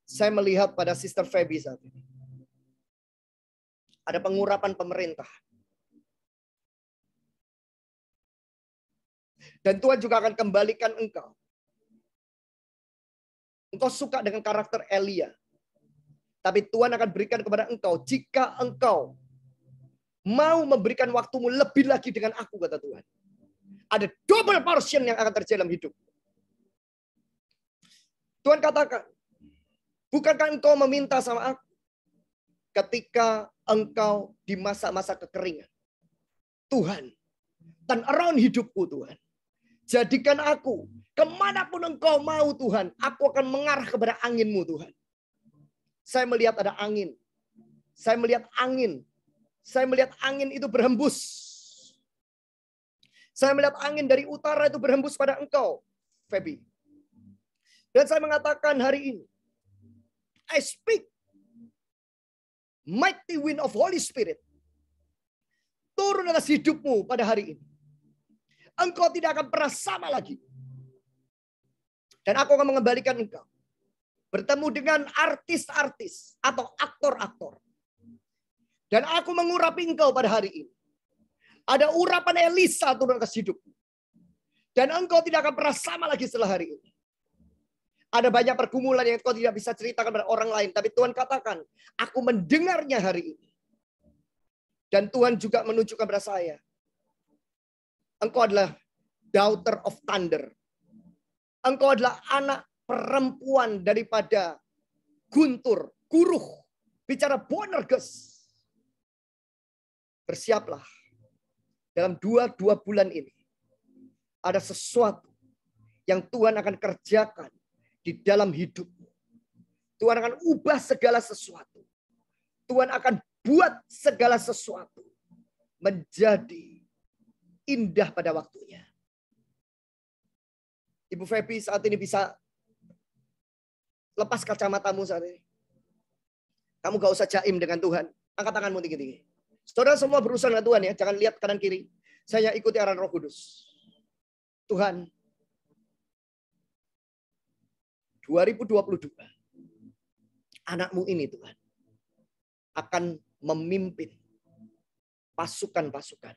Saya melihat pada Sister Feby saat ini. Ada pengurapan pemerintah. Dan Tuhan juga akan kembalikan engkau. Engkau suka dengan karakter Elia. Tapi Tuhan akan berikan kepada engkau. Jika engkau mau memberikan waktumu lebih lagi dengan aku, kata Tuhan. Ada double portion yang akan terjadi dalam hidup. Tuhan katakan, bukankah engkau meminta sama aku? Ketika engkau di masa-masa kekeringan. Tuhan, turn around hidupku Tuhan. Jadikan aku, kemanapun engkau mau Tuhan, aku akan mengarah kepada anginmu Tuhan. Saya melihat ada angin. Saya melihat angin. Saya melihat angin itu berhembus. Saya melihat angin dari utara itu berhembus pada engkau, Feby. Dan saya mengatakan hari ini, I speak mighty wind of Holy Spirit. Turun atas hidupmu pada hari ini. Engkau tidak akan pernah sama lagi. Dan aku akan mengembalikan engkau. Bertemu dengan artis-artis atau aktor-aktor. Dan aku mengurapi engkau pada hari ini. Ada urapan Elisa turun atas hidupmu. Dan engkau tidak akan pernah sama lagi setelah hari ini. Ada banyak pergumulan yang engkau tidak bisa ceritakan pada orang lain. Tapi Tuhan katakan, aku mendengarnya hari ini. Dan Tuhan juga menunjukkan pada saya. Engkau adalah daughter of thunder. Engkau adalah anak perempuan daripada Guntur, Guruh, bicara Boanerges. Bersiaplah. Dalam dua bulan ini. Ada sesuatu yang Tuhan akan kerjakan di dalam hidupmu. Tuhan akan ubah segala sesuatu. Tuhan akan buat segala sesuatu menjadi indah pada waktunya. Ibu Feby saat ini bisa lepas kacamatamu saat ini. Kamu gak usah jaim dengan Tuhan. Angkat tanganmu tinggi-tinggi. Saudara semua berurusan dengan Tuhan ya. Jangan lihat kanan kiri. Saya ikuti arahan Roh Kudus. Tuhan, 2022. Anakmu ini Tuhan. Akan memimpin pasukan-pasukan.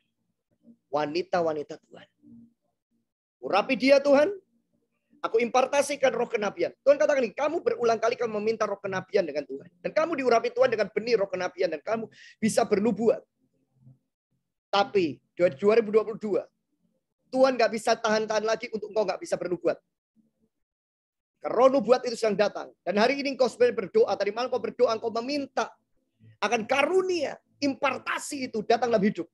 Wanita-wanita Tuhan. Urapi dia Tuhan. Aku impartasikan roh kenabian. Tuhan katakan ini, kamu berulang kali kamu meminta roh kenabian dengan Tuhan. Dan kamu diurapi Tuhan dengan benih roh kenabian. Dan kamu bisa bernubuat. Tapi 2022, Tuhan gak bisa tahan-tahan lagi untuk engkau gak bisa bernubuat. Karena roh nubuat itu sedang datang. Dan hari ini engkau sebenarnya berdoa. Tadi malam engkau berdoa, engkau meminta. Akan karunia, impartasi itu datang dalam hidup.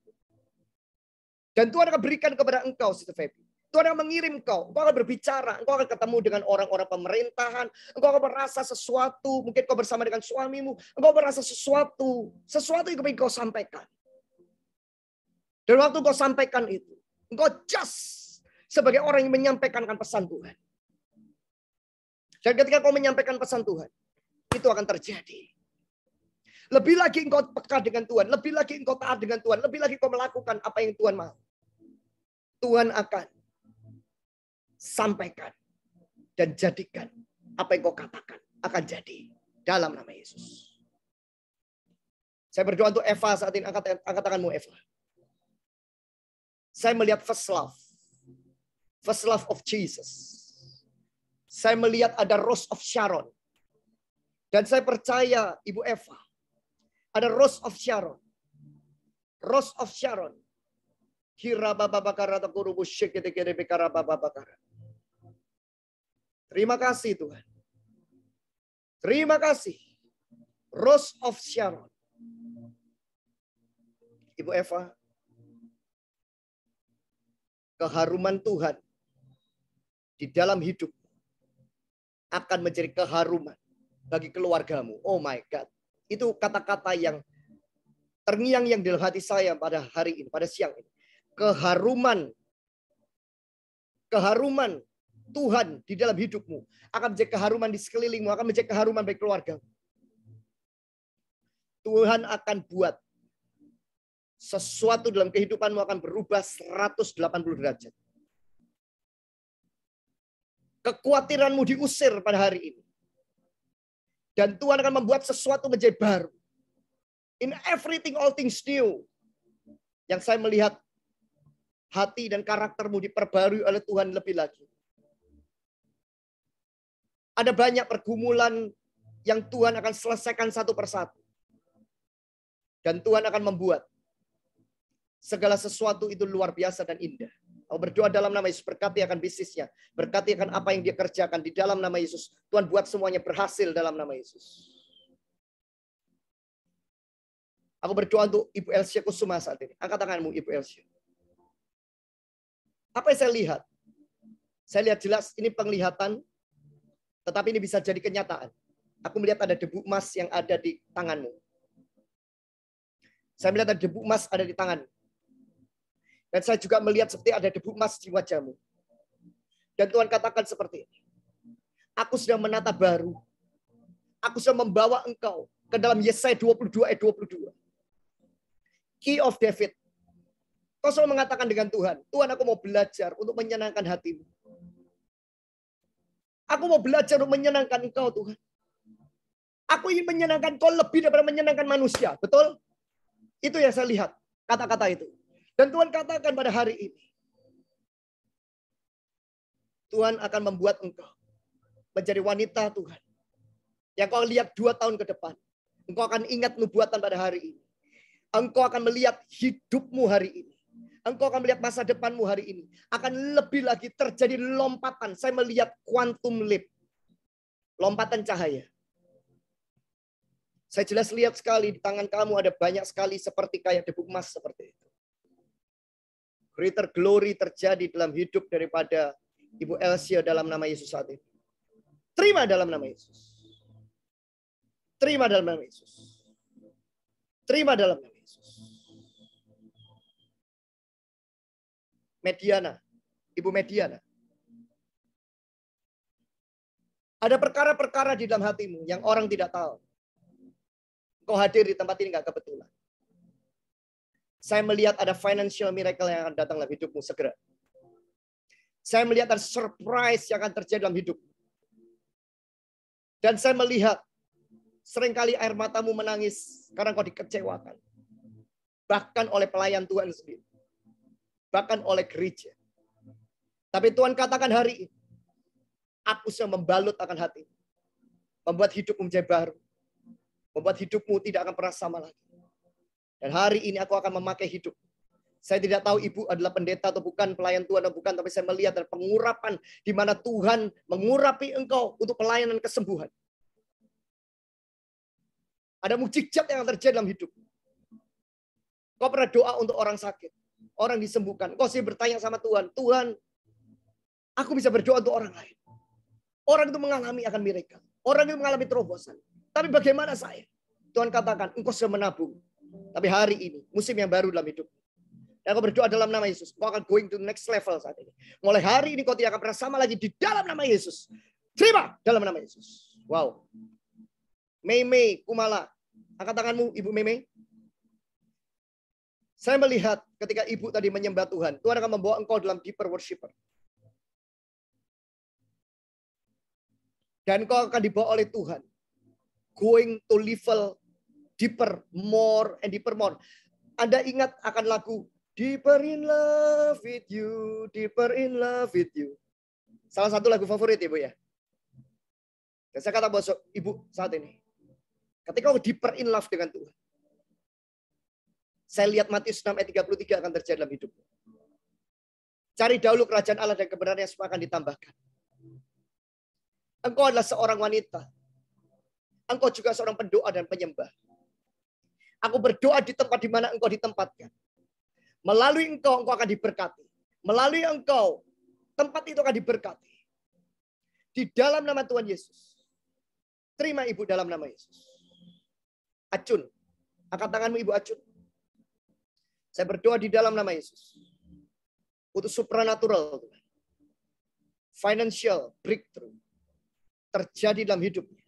Dan Tuhan akan berikan kepada engkau, Sister Feby. Tuhan akan mengirim engkau. Engkau akan berbicara. Engkau akan ketemu dengan orang-orang pemerintahan. Engkau akan merasa sesuatu. Mungkin kau bersama dengan suamimu. Engkau merasa sesuatu. Sesuatu yang ingin kau sampaikan. Dan waktu kau sampaikan itu. Engkau just sebagai orang yang menyampaikan pesan Tuhan. Dan ketika kau menyampaikan pesan Tuhan. Itu akan terjadi. Lebih lagi engkau peka dengan Tuhan. Lebih lagi engkau taat dengan Tuhan. Lebih lagi engkau melakukan apa yang Tuhan mau. Tuhan akan sampaikan dan jadikan apa yang kau katakan akan jadi dalam nama Yesus. Saya berdoa untuk Eva saat ini. Angkat tanganmu, Eva. Saya melihat first love. First love of Jesus. Saya melihat ada Rose of Sharon. Dan saya percaya Ibu Eva. Ada Rose of Sharon. Rose of Sharon. Terima kasih Tuhan. Terima kasih. Rose of Sharon. Ibu Eva. Keharuman Tuhan di dalam hidup akan menjadi keharuman bagi keluargamu. Oh my God. Itu kata-kata yang terngiang yang di dalam hati saya pada hari ini, pada siang ini. Keharuman Tuhan di dalam hidupmu akan menjadi keharuman di sekelilingmu, akan menjadi keharuman bagi keluargamu. Tuhan akan buat sesuatu dalam kehidupanmu akan berubah 180 derajat. Kekhawatiranmu diusir pada hari ini. Dan Tuhan akan membuat sesuatu menjadi baru. In everything, all things new. Yang saya melihat hati dan karaktermu diperbarui oleh Tuhan lebih lagi. Ada banyak pergumulan yang Tuhan akan selesaikan satu persatu. Dan Tuhan akan membuat segala sesuatu itu luar biasa dan indah. Aku berdoa dalam nama Yesus, berkati akan bisnisnya. Berkati akan apa yang dia kerjakan di dalam nama Yesus. Tuhan buat semuanya berhasil dalam nama Yesus. Aku berdoa untuk Ibu Elsia Kusuma saat ini. Angkat tanganmu Ibu Elsia. Apa yang saya lihat? Saya lihat jelas ini penglihatan. Tetapi ini bisa jadi kenyataan. Aku melihat ada debu emas yang ada di tanganmu. Saya melihat ada debu emas ada di tangan. Dan saya juga melihat seperti ada debu emas di wajahmu. Dan Tuhan katakan seperti ini. Aku sudah menata baru. Aku sudah membawa engkau ke dalam Yesaya 22 ayat 22. Key of David. Kau selalu mengatakan dengan Tuhan. Tuhan, aku mau belajar untuk menyenangkan hatimu. Aku mau belajar untuk menyenangkan engkau Tuhan. Aku ingin menyenangkan kau lebih daripada menyenangkan manusia. Betul? Itu yang saya lihat. Kata-kata itu. Dan Tuhan katakan pada hari ini. Tuhan akan membuat engkau menjadi wanita Tuhan. Yang kau lihat 2 tahun ke depan. Engkau akan ingat nubuatan pada hari ini. Engkau akan melihat hidupmu hari ini. Engkau akan melihat masa depanmu hari ini. Akan lebih lagi terjadi lompatan. Saya melihat quantum leap. Lompatan cahaya. Saya jelas lihat sekali di tangan kamu ada banyak sekali seperti kayak debu emas seperti itu. Greater glory terjadi dalam hidup daripada Ibu Elsia dalam nama Yesus saat ini. Terima dalam nama Yesus. Terima dalam nama Yesus. Terima dalam nama Yesus. Mediana. Ibu Mediana. Ada perkara-perkara di dalam hatimu yang orang tidak tahu. Kau hadir di tempat ini nggak kebetulan. Saya melihat ada financial miracle yang akan datang dalam hidupmu segera. Saya melihat ada surprise yang akan terjadi dalam hidupmu. Dan saya melihat seringkali air matamu menangis karena kau dikecewakan. Bahkan oleh pelayan Tuhan sendiri. Bahkan oleh gereja. Tapi Tuhan katakan hari ini, aku sudah membalut akan hatimu. Membuat hidupmu menjadi baru. Membuat hidupmu tidak akan pernah sama lagi. Dan hari ini aku akan memakai hidup. Saya tidak tahu ibu adalah pendeta atau bukan, pelayan Tuhan atau bukan, tapi saya melihat ada pengurapan di mana Tuhan mengurapi engkau untuk pelayanan kesembuhan. Ada mukjizat yang terjadi dalam hidup. Kau pernah doa untuk orang sakit, orang disembuhkan. Kau sih bertanya sama Tuhan, Tuhan, aku bisa berdoa untuk orang lain. Orang itu mengalami akan miracle. Orang itu mengalami terobosan. Tapi bagaimana saya? Tuhan katakan, engkau sudah menabung. Tapi hari ini, musim yang baru dalam hidup. Dan aku berdoa dalam nama Yesus. Kau akan going to next level saat ini. Mulai hari ini kau tidak akan pernah sama lagi di dalam nama Yesus. Terima dalam nama Yesus. Wow. Mei Kumala. Angkat tanganmu, Ibu Meme. Saya melihat ketika Ibu tadi menyembah Tuhan, Tuhan akan membawa engkau dalam deeper worshiper. Dan engkau akan dibawa oleh Tuhan. Going to level deeper, more and deeper more. Anda ingat akan lagu Deeper in Love with You, Deeper in Love with You. Salah satu lagu favorit Ibu ya. Dan saya kata buat Ibu saat ini. Ketika kau deeper in love dengan Tuhan. Saya lihat Matius 6 ayat 33 akan terjadi dalam hidupmu. Cari dahulu kerajaan Allah dan kebenarannya, semua akan ditambahkan. Engkau adalah seorang wanita. Engkau juga seorang pendoa dan penyembah. Aku berdoa di tempat di mana engkau ditempatkan. Melalui engkau akan diberkati. Melalui engkau, tempat itu akan diberkati. Di dalam nama Tuhan Yesus. Terima Ibu dalam nama Yesus. Acun. Angkat tanganmu Ibu Acun. Saya berdoa di dalam nama Yesus. Untuk supranatural. Financial breakthrough. Terjadi dalam hidupnya.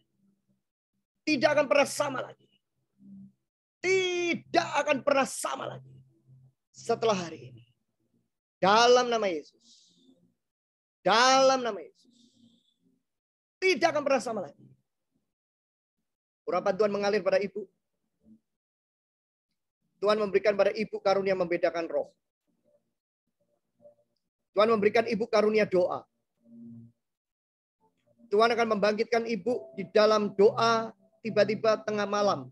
Tidak akan pernah sama lagi. Tidak akan pernah sama lagi. Setelah hari ini. Dalam nama Yesus. Dalam nama Yesus. Tidak akan pernah sama lagi. Urapan Tuhan mengalir pada Ibu. Tuhan memberikan pada Ibu karunia membedakan roh. Tuhan memberikan Ibu karunia doa. Tuhan akan membangkitkan Ibu di dalam doa tiba-tiba tengah malam.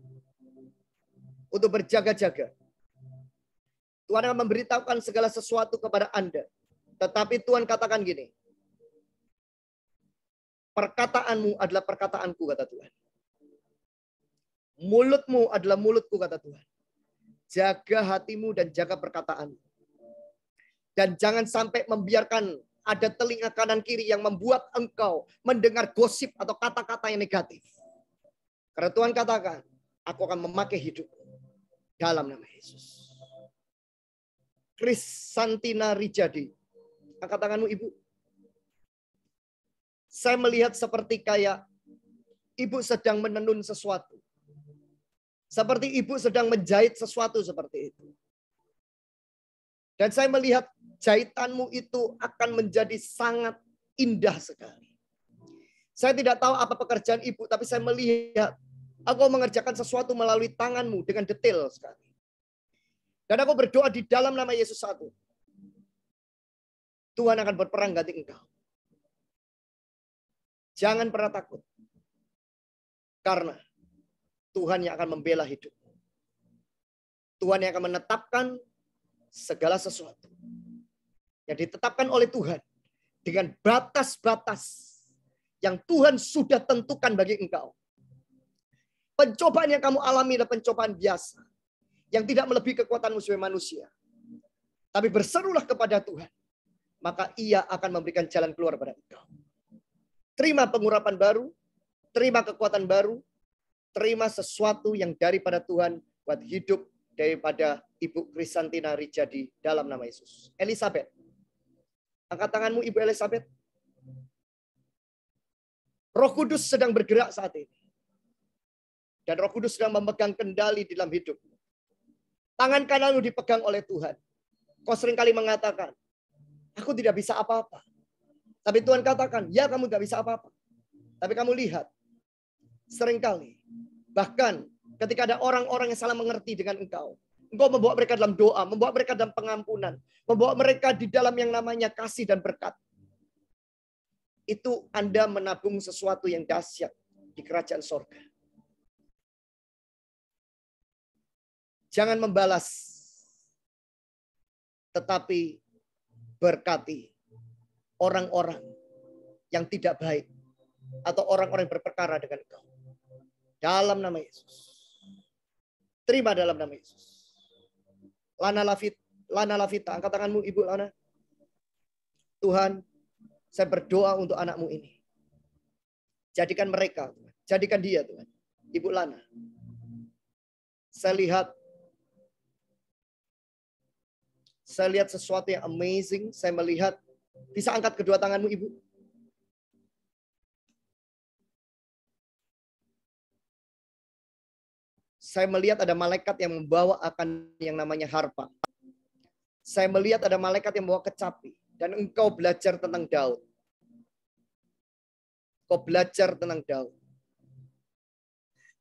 Untuk berjaga-jaga. Tuhan akan memberitahukan segala sesuatu kepada Anda. Tetapi Tuhan katakan gini. Perkataanmu adalah perkataanku, kata Tuhan. Mulutmu adalah mulutku, kata Tuhan. Jaga hatimu dan jaga perkataanmu. Dan jangan sampai membiarkan ada telinga kanan kiri yang membuat engkau mendengar gosip atau kata-kata yang negatif. Karena Tuhan katakan, aku akan memakai hidupmu dalam nama Yesus. Krisantina Rijadi. Angkat tanganmu Ibu. Saya melihat seperti kayak Ibu sedang menenun sesuatu. Seperti Ibu sedang menjahit sesuatu seperti itu. Dan saya melihat jahitanmu itu akan menjadi sangat indah sekali. Saya tidak tahu apa pekerjaan Ibu, tapi saya melihat aku mengerjakan sesuatu melalui tanganmu dengan detail sekali. Dan aku berdoa di dalam nama Yesus satu. Tuhan akan berperang ganti engkau. Jangan pernah takut. Karena Tuhan yang akan membela hidup. Tuhan yang akan menetapkan segala sesuatu. Yang ditetapkan oleh Tuhan. Dengan batas-batas yang Tuhan sudah tentukan bagi engkau. Pencobaan yang kamu alami adalah pencobaan biasa. Yang tidak melebihi kekuatanmu sebagai manusia. Tapi berserulah kepada Tuhan. Maka ia akan memberikan jalan keluar pada engkau. Terima pengurapan baru. Terima kekuatan baru. Terima sesuatu yang daripada Tuhan buat hidup daripada Ibu Krisantina Rijadi dalam nama Yesus. Elizabeth. Angkat tanganmu Ibu Elizabeth. Roh Kudus sedang bergerak saat ini. Dan Roh Kudus sedang memegang kendali di dalam hidup. Tangan kananmu dipegang oleh Tuhan. Kau seringkali mengatakan, aku tidak bisa apa-apa. Tapi Tuhan katakan, ya kamu tidak bisa apa-apa. Tapi kamu lihat, seringkali, bahkan ketika ada orang-orang yang salah mengerti dengan engkau membawa mereka dalam doa, membawa mereka dalam pengampunan, membawa mereka di dalam yang namanya kasih dan berkat. Itu Anda menabung sesuatu yang dahsyat di kerajaan sorga. Jangan membalas, tetapi berkati orang-orang yang tidak baik atau orang-orang yang berperkara dengan engkau. Dalam nama Yesus. Terima dalam nama Yesus. Lana Lavita, angkat tanganmu Ibu Lana. Tuhan, saya berdoa untuk anakmu ini. Jadikan mereka, jadikan dia Tuhan. Ibu Lana. Saya lihat sesuatu yang amazing. Saya melihat, bisa angkat kedua tanganmu Ibu. Saya melihat ada malaikat yang membawa akan yang namanya harpa. Saya melihat ada malaikat yang membawa kecapi. Dan engkau belajar tentang Daud. Kau belajar tentang Daud.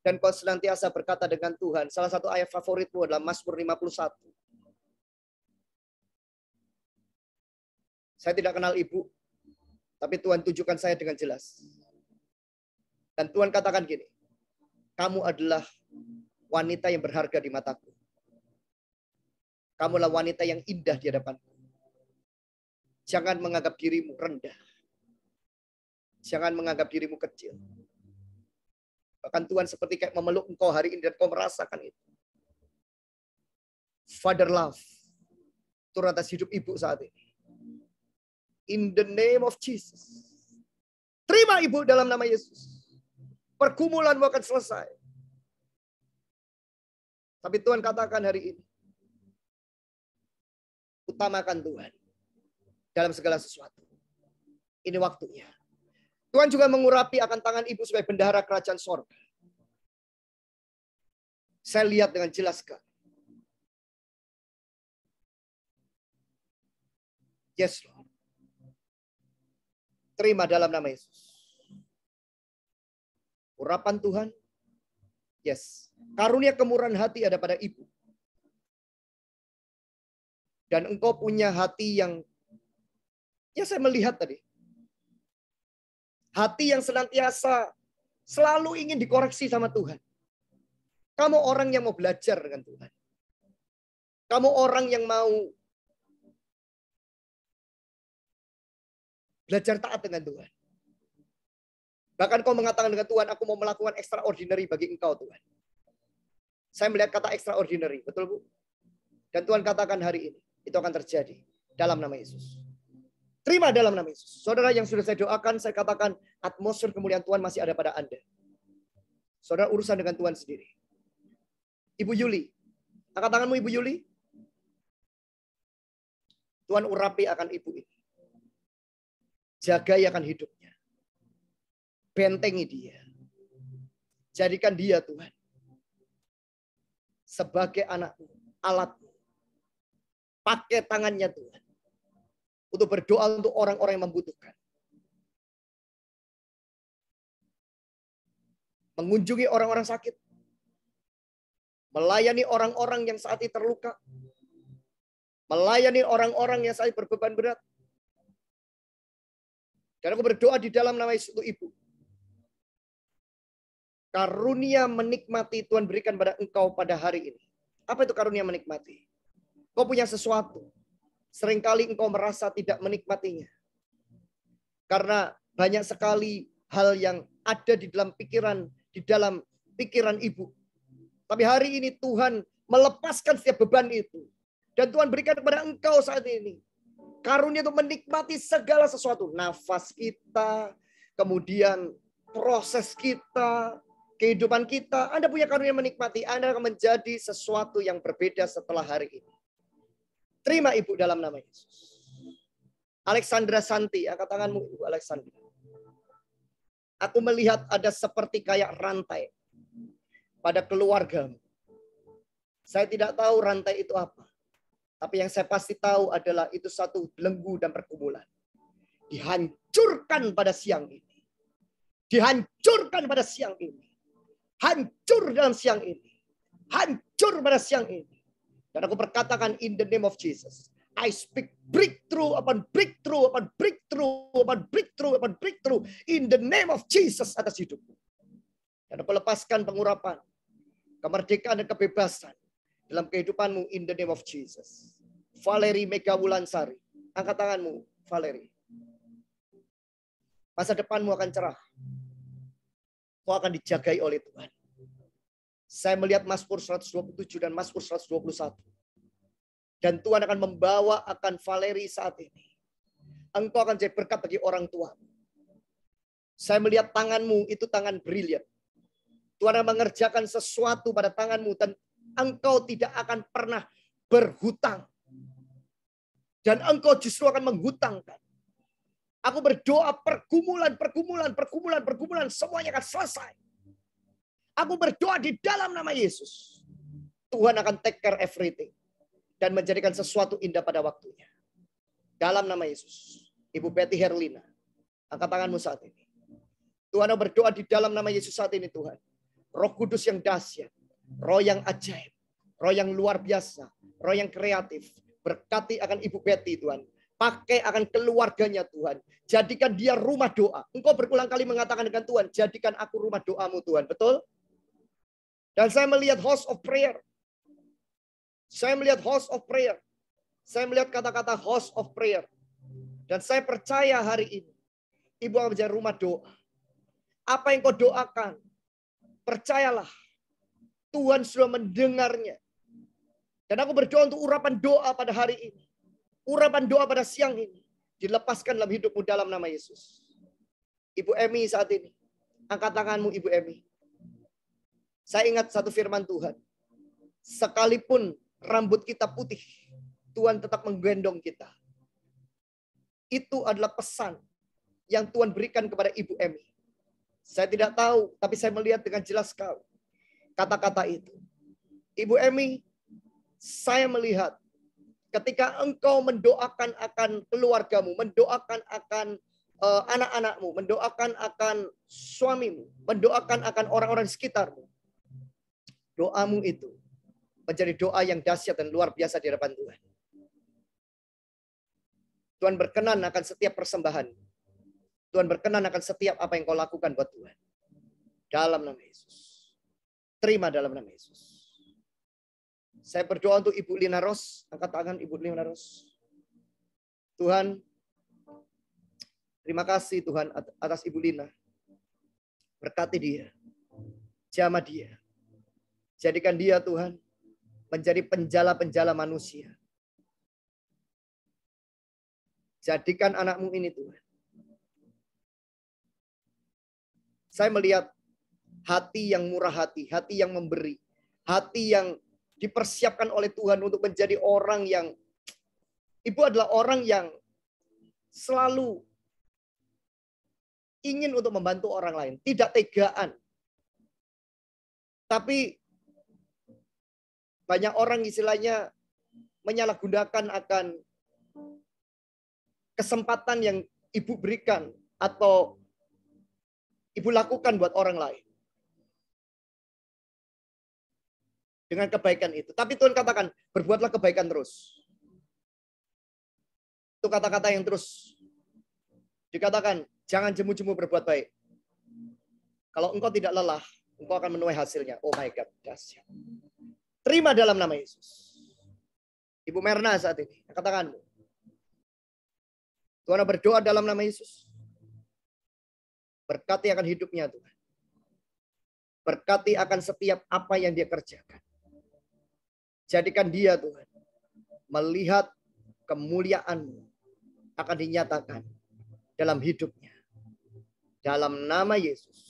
Dan kau senantiasa berkata dengan Tuhan. Salah satu ayat favoritmu adalah Mazmur 51. Saya tidak kenal ibu, tapi Tuhan tunjukkan saya dengan jelas. Dan Tuhan katakan gini, kamu adalah wanita yang berharga di mataku. Kamulah wanita yang indah di hadapanku. Jangan menganggap dirimu rendah. Jangan menganggap dirimu kecil. Bahkan Tuhan seperti kayak memeluk engkau hari ini dan kau merasakan itu. Father love turun atas hidup ibu saat ini. In the name of Jesus. Terima ibu dalam nama Yesus. Pergumulanmu akan selesai. Tapi Tuhan katakan hari ini. Utamakan Tuhan. Dalam segala sesuatu. Ini waktunya. Tuhan juga mengurapi akan tangan ibu sebagai bendahara kerajaan sorga. Saya lihat dengan jelas sekali. Yes, Lord. Terima dalam nama Yesus. Urapan Tuhan. Yes. Karunia kemurahan hati ada pada ibu. Dan engkau punya hati yang, ya saya melihat tadi. Hati yang senantiasa selalu ingin dikoreksi sama Tuhan. Kamu orang yang mau belajar dengan Tuhan. Kamu orang yang mau belajar taat dengan Tuhan. Bahkan kau mengatakan dengan Tuhan, aku mau melakukan extraordinary bagi engkau Tuhan. Saya melihat kata extraordinary, betul Bu? Dan Tuhan katakan hari ini, itu akan terjadi dalam nama Yesus. Terima dalam nama Yesus. Saudara yang sudah saya doakan, saya katakan atmosfer kemuliaan Tuhan masih ada pada Anda. Saudara urusan dengan Tuhan sendiri. Ibu Yuli, angkat tanganmu Ibu Yuli. Tuhan urapi akan ibu ini. Jagai akan hidupnya. Bentengi dia. Jadikan dia Tuhan. Sebagai anakmu, alatmu. Pakai tangannya Tuhan. Untuk berdoa untuk orang-orang yang membutuhkan. Mengunjungi orang-orang sakit. Melayani orang-orang yang saat ini terluka. Melayani orang-orang yang saat ini berbeban berat. Dan aku berdoa di dalam nama Yesus untuk ibu. Karunia menikmati Tuhan berikan pada engkau pada hari ini. Apa itu karunia menikmati? Kau punya sesuatu. Seringkali engkau merasa tidak menikmatinya. Karena banyak sekali hal yang ada di dalam pikiran ibu. Tapi hari ini Tuhan melepaskan setiap beban itu. Dan Tuhan berikan kepada engkau saat ini. Karunia untuk menikmati segala sesuatu. Nafas kita, kemudian proses kita, kehidupan kita. Anda punya karunia menikmati. Anda akan menjadi sesuatu yang berbeda setelah hari ini. Terima Ibu dalam nama Yesus. Alexandra Santi, angkat tanganmu Ibu Alexandra. Aku melihat ada seperti kayak rantai pada keluargamu. Saya tidak tahu rantai itu apa. Tapi yang saya pasti tahu adalah itu satu belenggu dan pergumulan. Dihancurkan pada siang ini. Dihancurkan pada siang ini. Hancur dalam siang ini. Hancur pada siang ini. Dan aku berkatakan in the name of Jesus. I speak breakthrough upon breakthrough upon breakthrough upon breakthrough upon breakthrough in the name of Jesus atas hidupmu. Dan aku lepaskan pengurapan, kemerdekaan dan kebebasan dalam kehidupanmu in the name of Jesus. Valerie Mega Wulansari. Angkat tanganmu, Valerie. Masa depanmu akan cerah. Kau akan dijagai oleh Tuhan. Saya melihat Mazmur 127 dan Mazmur 121. Dan Tuhan akan membawa akan Valerie saat ini. Engkau akan jadi berkat bagi orang tua. Saya melihat tanganmu itu tangan brilian. Tuhan akan mengerjakan sesuatu pada tanganmu dan engkau tidak akan pernah berhutang. Dan engkau justru akan menghutangkan. Aku berdoa pergumulan semuanya akan selesai. Aku berdoa di dalam nama Yesus. Tuhan akan take care everything. Dan menjadikan sesuatu indah pada waktunya. Dalam nama Yesus. Ibu Betty Herlina. Angkat tanganmu saat ini. Tuhan, aku berdoa di dalam nama Yesus saat ini Tuhan. Roh Kudus yang dahsyat. Roh yang ajaib. Roh yang luar biasa. Roh yang kreatif. Berkati akan Ibu Betty Tuhan. Pakai akan keluarganya Tuhan. Jadikan dia rumah doa. Engkau berulang kali mengatakan dengan Tuhan. Jadikan aku rumah doamu Tuhan. Betul? Dan saya melihat house of prayer. Saya melihat house of prayer. Saya melihat kata-kata house of prayer. Dan saya percaya hari ini. Ibu akan menjadi rumah doa. Apa yang kau doakan. Percayalah. Tuhan sudah mendengarnya. Dan aku berdoa untuk urapan doa pada hari ini. Urapan doa pada siang ini. Dilepaskan dalam hidupmu dalam nama Yesus. Ibu Emi saat ini. Angkat tanganmu Ibu Emi. Saya ingat satu firman Tuhan. Sekalipun rambut kita putih, Tuhan tetap menggendong kita. Itu adalah pesan yang Tuhan berikan kepada Ibu Emi. Saya tidak tahu, tapi saya melihat dengan jelas sekali kata-kata itu. Ibu Emi, saya melihat ketika engkau mendoakan akan keluargamu, mendoakan akan anak-anakmu, mendoakan akan suamimu, mendoakan akan orang-orang di sekitarmu. Doamu itu menjadi doa yang dahsyat dan luar biasa di hadapan Tuhan. Tuhan berkenan akan setiap persembahan. Tuhan berkenan akan setiap apa yang kau lakukan buat Tuhan. Dalam nama Yesus. Terima dalam nama Yesus. Saya berdoa untuk Ibu Lina Ros. Angkat tangan Ibu Lina Ros. Tuhan, terima kasih Tuhan atas Ibu Lina. Berkati dia. Jamah dia. Jadikan dia Tuhan menjadi penjala-penjala manusia. Jadikan anakmu ini Tuhan. Saya melihat hati yang murah hati yang memberi, hati yang dipersiapkan oleh Tuhan untuk menjadi orang yang, Ibu adalah orang yang selalu ingin untuk membantu orang lain, tidak tegaan. Tapi banyak orang istilahnya menyalahgunakan akan kesempatan yang Ibu berikan atau Ibu lakukan buat orang lain. Dengan kebaikan itu. Tapi Tuhan katakan, berbuatlah kebaikan terus. Itu kata-kata yang terus dikatakan, jangan jemu-jemu berbuat baik. Kalau engkau tidak lelah, engkau akan menuai hasilnya. Oh my God, dahsyat. Terima dalam nama Yesus. Ibu Merna saat ini, katakanmu. Tuhan berdoa dalam nama Yesus. Berkati akan hidupnya Tuhan. Berkati akan setiap apa yang dia kerjakan. Jadikan dia Tuhan melihat kemuliaan-Mu akan dinyatakan dalam hidupnya. Dalam nama Yesus.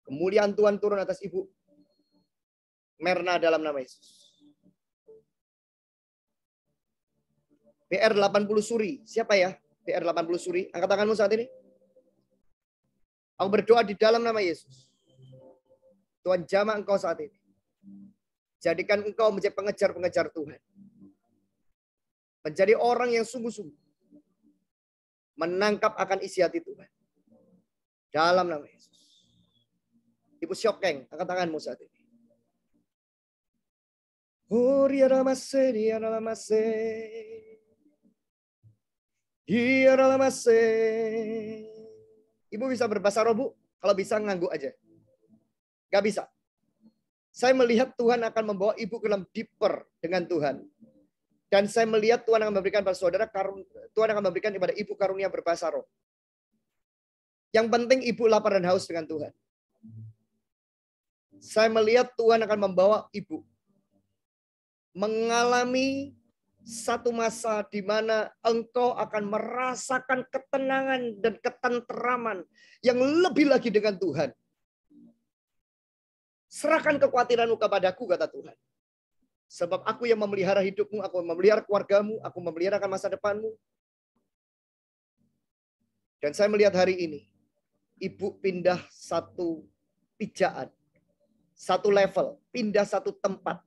Kemuliaan Tuhan turun atas Ibu Merna dalam nama Yesus. PR 80 Suri. Siapa ya? PR 80 Suri. Angkat tanganmu saat ini. Aku berdoa di dalam nama Yesus. Tuhan jamah engkau saat ini. Jadikan engkau menjadi pengejar-pengejar Tuhan. Menjadi orang yang sungguh-sungguh menangkap akan isi hati Tuhan. Dalam nama Yesus. Ibu Syokeng, angkat tanganmu saat ini. Ibu bisa berbahasa roh, Bu? Kalau bisa ngangguk aja. Gak bisa. Saya melihat Tuhan akan membawa Ibu ke dalam deeper dengan Tuhan. Dan saya melihat Tuhan akan memberikan pada saudara, Tuhan akan memberikan kepada Ibu karunia berbahasa roh. Yang penting Ibu lapar dan haus dengan Tuhan. Saya melihat Tuhan akan membawa Ibu mengalami satu masa di mana engkau akan merasakan ketenangan dan ketenteraman yang lebih lagi dengan Tuhan. Serahkan kekhawatiranmu kepadaku, kata Tuhan. Sebab aku yang memelihara hidupmu, aku memelihara keluargamu, aku memelihara masa depanmu. Dan saya melihat hari ini, Ibu pindah satu pijaan, satu level, pindah satu tempat.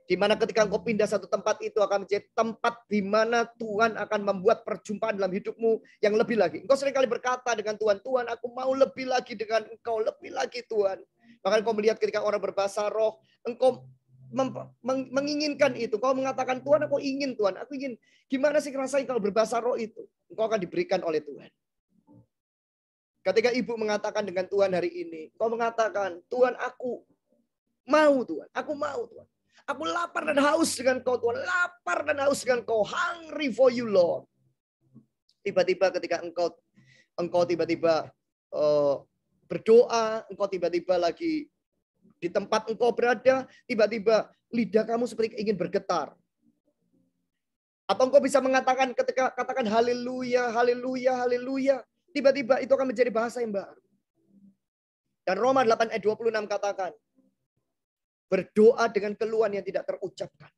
Di mana ketika engkau pindah satu tempat itu akan menjadi tempat di mana Tuhan akan membuat perjumpaan dalam hidupmu yang lebih lagi. Engkau seringkali berkata dengan Tuhan, Tuhan aku mau lebih lagi dengan engkau, lebih lagi Tuhan. Bahkan engkau melihat ketika orang berbahasa roh, engkau menginginkan itu. Engkau mengatakan, Tuhan aku ingin Tuhan, aku ingin. Gimana sih rasanya kalau berbahasa roh itu? Engkau akan diberikan oleh Tuhan. Ketika ibu mengatakan dengan Tuhan hari ini, engkau mengatakan, Tuhan aku mau Tuhan, aku mau Tuhan. Aku lapar dan haus dengan kau Tuhan. Lapar dan haus dengan kau. Hungry for you Lord. Tiba-tiba ketika engkau tiba-tiba berdoa. Engkau tiba-tiba lagi di tempat engkau berada. Tiba-tiba lidah kamu seperti ingin bergetar. Atau engkau bisa mengatakan ketika katakan haleluya, haleluya, haleluya. Tiba-tiba itu akan menjadi bahasa yang baru. Dan Roma 8 ayat 26 katakan. Berdoa dengan keluhan yang tidak terucapkan.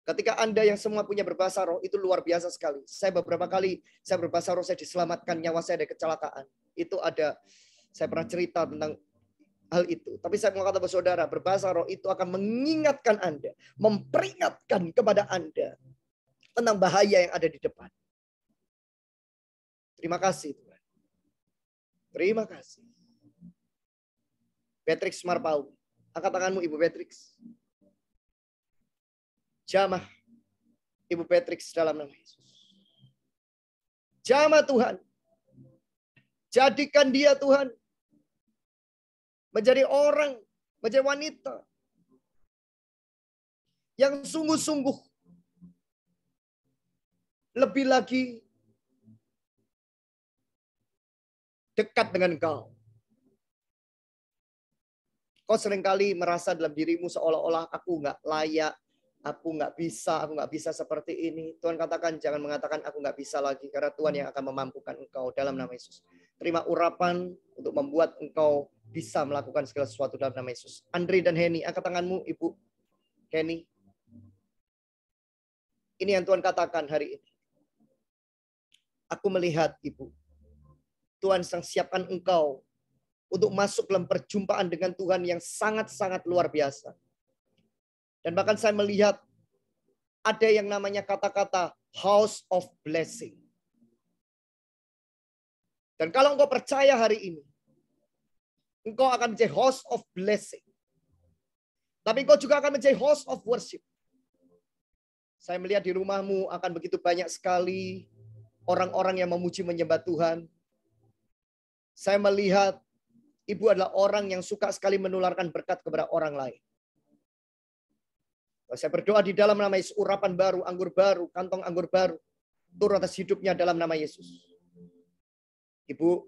Ketika Anda yang semua punya berbahasa roh, itu luar biasa sekali. Saya beberapa kali, saya berbahasa roh, saya diselamatkan, nyawa saya dari kecelakaan. Itu ada, saya pernah cerita tentang hal itu. Tapi saya mau kata kepada saudara, berbahasa roh itu akan mengingatkan Anda, memperingatkan kepada Anda tentang bahaya yang ada di depan. Terima kasih Tuhan. Terima kasih. Beatrix Marpau. Angkat tanganmu Ibu Beatrix. Jamah Ibu Beatrix dalam nama Yesus. Jamah Tuhan. Jadikan dia Tuhan. Menjadi orang. Menjadi wanita. Yang sungguh-sungguh. Lebih lagi. Dekat dengan Engkau. Kau seringkali merasa dalam dirimu seolah-olah aku nggak layak, aku nggak bisa seperti ini. Tuhan katakan, jangan mengatakan aku nggak bisa lagi, karena Tuhan yang akan memampukan engkau dalam nama Yesus. Terima urapan untuk membuat engkau bisa melakukan segala sesuatu dalam nama Yesus. Andri dan Heni, angkat tanganmu Ibu Heni. Ini yang Tuhan katakan hari ini. Aku melihat Ibu, Tuhan sedang siapkan engkau untuk masuk dalam perjumpaan dengan Tuhan yang sangat-sangat luar biasa. Dan bahkan saya melihat ada yang namanya kata-kata house of blessing. Dan kalau engkau percaya hari ini, engkau akan menjadi house of blessing. Tapi engkau juga akan menjadi house of worship. Saya melihat di rumahmu akan begitu banyak sekali orang-orang yang memuji menyembah Tuhan. Saya melihat Ibu adalah orang yang suka sekali menularkan berkat kepada orang lain. Saya berdoa di dalam nama Yesus, urapan baru, anggur baru, kantong anggur baru, turun atas hidupnya dalam nama Yesus. Ibu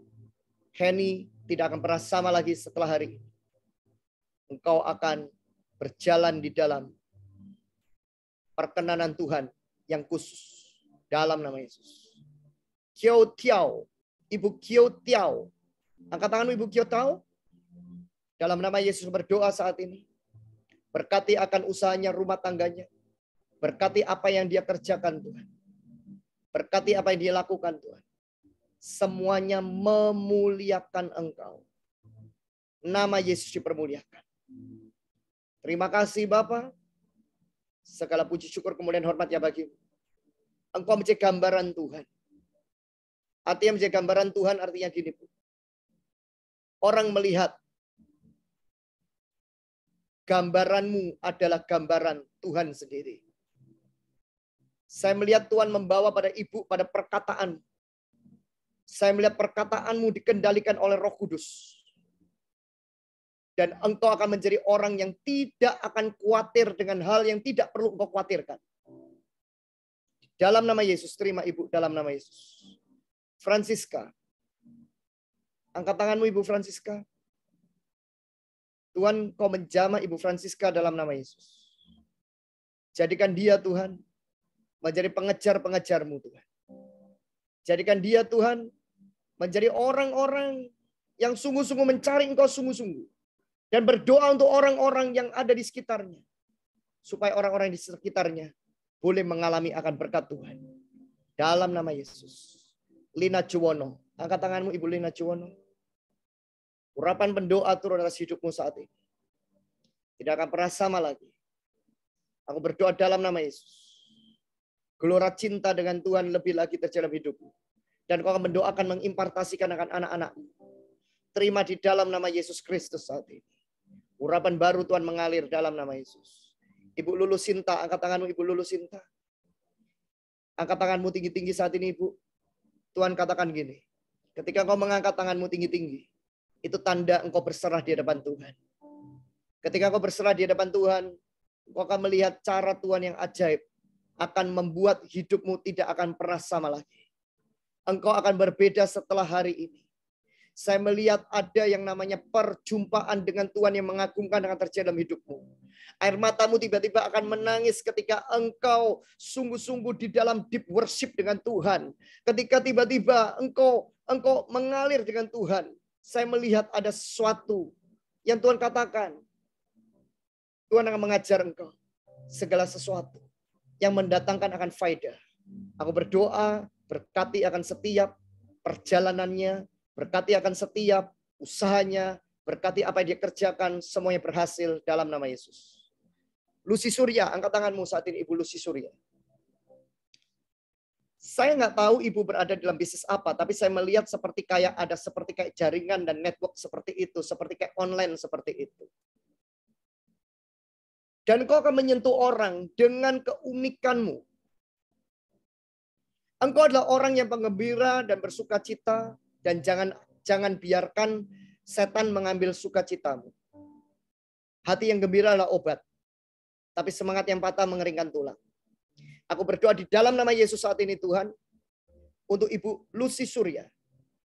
Heni tidak akan pernah sama lagi setelah hari ini. Engkau akan berjalan di dalam perkenanan Tuhan yang khusus dalam nama Yesus. Kiao Tiao, Ibu Kiao Tiao. Angkat tanganmu Ibu Kiao Tiao. Dalam nama Yesus berdoa saat ini. Berkati akan usahanya, rumah tangganya. Berkati apa yang dia kerjakan Tuhan. Berkati apa yang dia lakukan Tuhan. Semuanya memuliakan Engkau. Nama Yesus dipermuliakan. Terima kasih Bapa. Segala puji syukur kemudian hormat ya bagimu. Engkau menjadi gambaran Tuhan. Artinya menjadi gambaran Tuhan artinya gini Bu. Orang melihat gambaranmu adalah gambaran Tuhan sendiri. Saya melihat Tuhan membawa pada ibu pada perkataan. Saya melihat perkataanmu dikendalikan oleh Roh Kudus. Dan engkau akan menjadi orang yang tidak akan khawatir dengan hal yang tidak perlu engkau khawatirkan. Dalam nama Yesus, terima Ibu dalam nama Yesus. Francisca. Angkat tanganmu Ibu Francisca. Tuhan, kau menjamah Ibu Francisca dalam nama Yesus. Jadikan dia Tuhan menjadi pengejar-pengejarmu Tuhan. Jadikan dia Tuhan menjadi orang-orang yang sungguh-sungguh mencari Engkau sungguh-sungguh. Dan berdoa untuk orang-orang yang ada di sekitarnya. Supaya orang-orang di sekitarnya boleh mengalami akan berkat Tuhan. Dalam nama Yesus. Lina Juwono. Angkat tanganmu Ibu Lina Juwono. Urapan pendoa turun atas hidupmu saat ini. Tidak akan pernah sama lagi. Aku berdoa dalam nama Yesus. Gelora cinta dengan Tuhan lebih lagi terjadi dalam hidupmu. Dan kau akan mendoakan, mengimpartasikan akan anak-anakmu. Terima di dalam nama Yesus Kristus saat ini. Urapan baru Tuhan mengalir dalam nama Yesus. Ibu Lulu Sinta, angkat tanganmu Ibu Lulu Sinta. Angkat tanganmu tinggi-tinggi saat ini Ibu. Tuhan katakan gini, ketika engkau mengangkat tanganmu tinggi-tinggi, itu tanda engkau berserah di hadapan Tuhan. Ketika engkau berserah di hadapan Tuhan, engkau akan melihat cara Tuhan yang ajaib, akan membuat hidupmu tidak akan pernah sama lagi. Engkau akan berbeda setelah hari ini. Saya melihat ada yang namanya perjumpaan dengan Tuhan yang mengagumkan akan terjadi dalam hidupmu. Air matamu tiba-tiba akan menangis ketika engkau sungguh-sungguh di dalam deep worship dengan Tuhan. Ketika tiba-tiba engkau mengalir dengan Tuhan. Saya melihat ada sesuatu yang Tuhan katakan. Tuhan akan mengajar engkau segala sesuatu yang mendatangkan akan faedah. Aku berdoa, berkati akan setiap perjalanannya, berkati akan setiap usahanya, berkati apa yang dia kerjakan, semuanya berhasil dalam nama Yesus. Lucy Surya, angkat tanganmu saat ini Ibu Lucy Surya. Saya nggak tahu Ibu berada dalam bisnis apa, tapi saya melihat seperti kayak jaringan dan network seperti itu, seperti kayak online seperti itu. Dan kau akan menyentuh orang dengan keunikanmu. Engkau adalah orang yang penggembira dan bersuka cita. Dan jangan biarkan setan mengambil sukacitamu. Hati yang gembira adalah obat. Tapi semangat yang patah mengeringkan tulang. Aku berdoa di dalam nama Yesus saat ini Tuhan. Untuk Ibu Lucy Surya.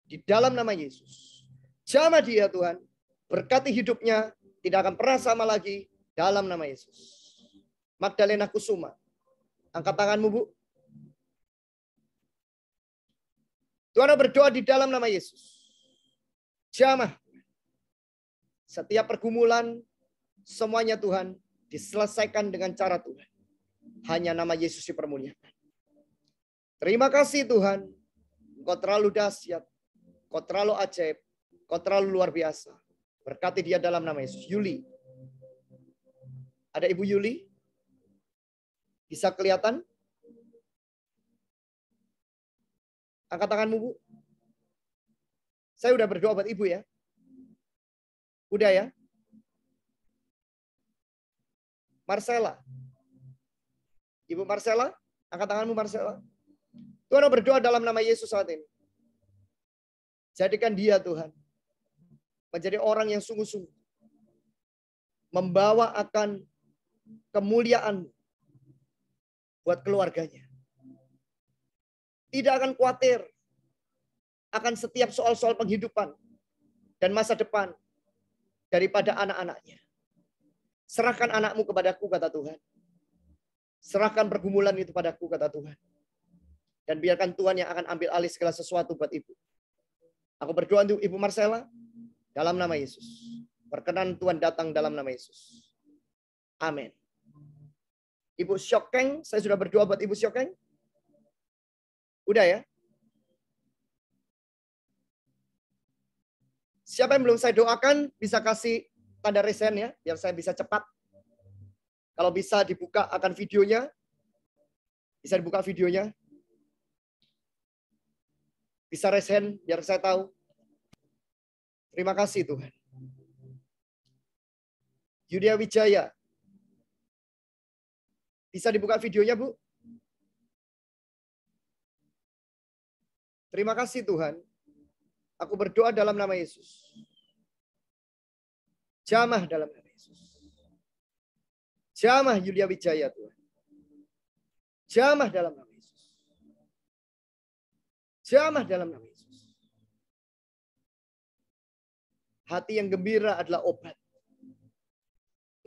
Di dalam nama Yesus. Jamah dia Tuhan. Berkati hidupnya. Tidak akan pernah sama lagi. Dalam nama Yesus. Magdalena Kusuma. Angkat tanganmu Bu. Tuhan berdoa di dalam nama Yesus. Jamah. Setiap pergumulan, semuanya Tuhan diselesaikan dengan cara Tuhan. Hanya nama Yesus dipermuliakan. Terima kasih Tuhan. Engkau terlalu dahsyat. Engkau terlalu ajaib. Engkau terlalu luar biasa. Berkati dia dalam nama Yesus. Yuli. Ada Ibu Yuli? Bisa kelihatan? Angkat tanganmu, Bu. Saya udah berdoa buat Ibu ya. Udah ya. Marcella. Ibu Marcella, angkat tanganmu Marcella. Tuhan berdoa dalam nama Yesus saat ini. Jadikan dia Tuhan. Menjadi orang yang sungguh-sungguh. Membawa akan kemuliaan buat keluarganya. Tidak akan khawatir akan setiap soal-soal penghidupan dan masa depan daripada anak-anaknya. Serahkan anakmu kepadaku, kata Tuhan. Serahkan pergumulan itu padaku, kata Tuhan. Dan biarkan Tuhan yang akan ambil alih segala sesuatu buat Ibu. Aku berdoa untuk Ibu Marcella dalam nama Yesus. Berkenan Tuhan datang dalam nama Yesus. Amin. Ibu Syokeng, saya sudah berdoa buat Ibu Syokeng. Udah ya? Siapa yang belum saya doakan, bisa kasih tanda resen ya, biar saya bisa cepat. Kalau bisa dibuka akan videonya. Bisa dibuka videonya. Bisa resen, biar saya tahu. Terima kasih Tuhan. Yudia Wijaya. Bisa dibuka videonya, Bu? Terima kasih Tuhan. Aku berdoa dalam nama Yesus. Jamah dalam nama Yesus. Jamah Yulia Wijaya Tuhan. Jamah dalam nama Yesus. Jamah dalam nama Yesus. Hati yang gembira adalah obat.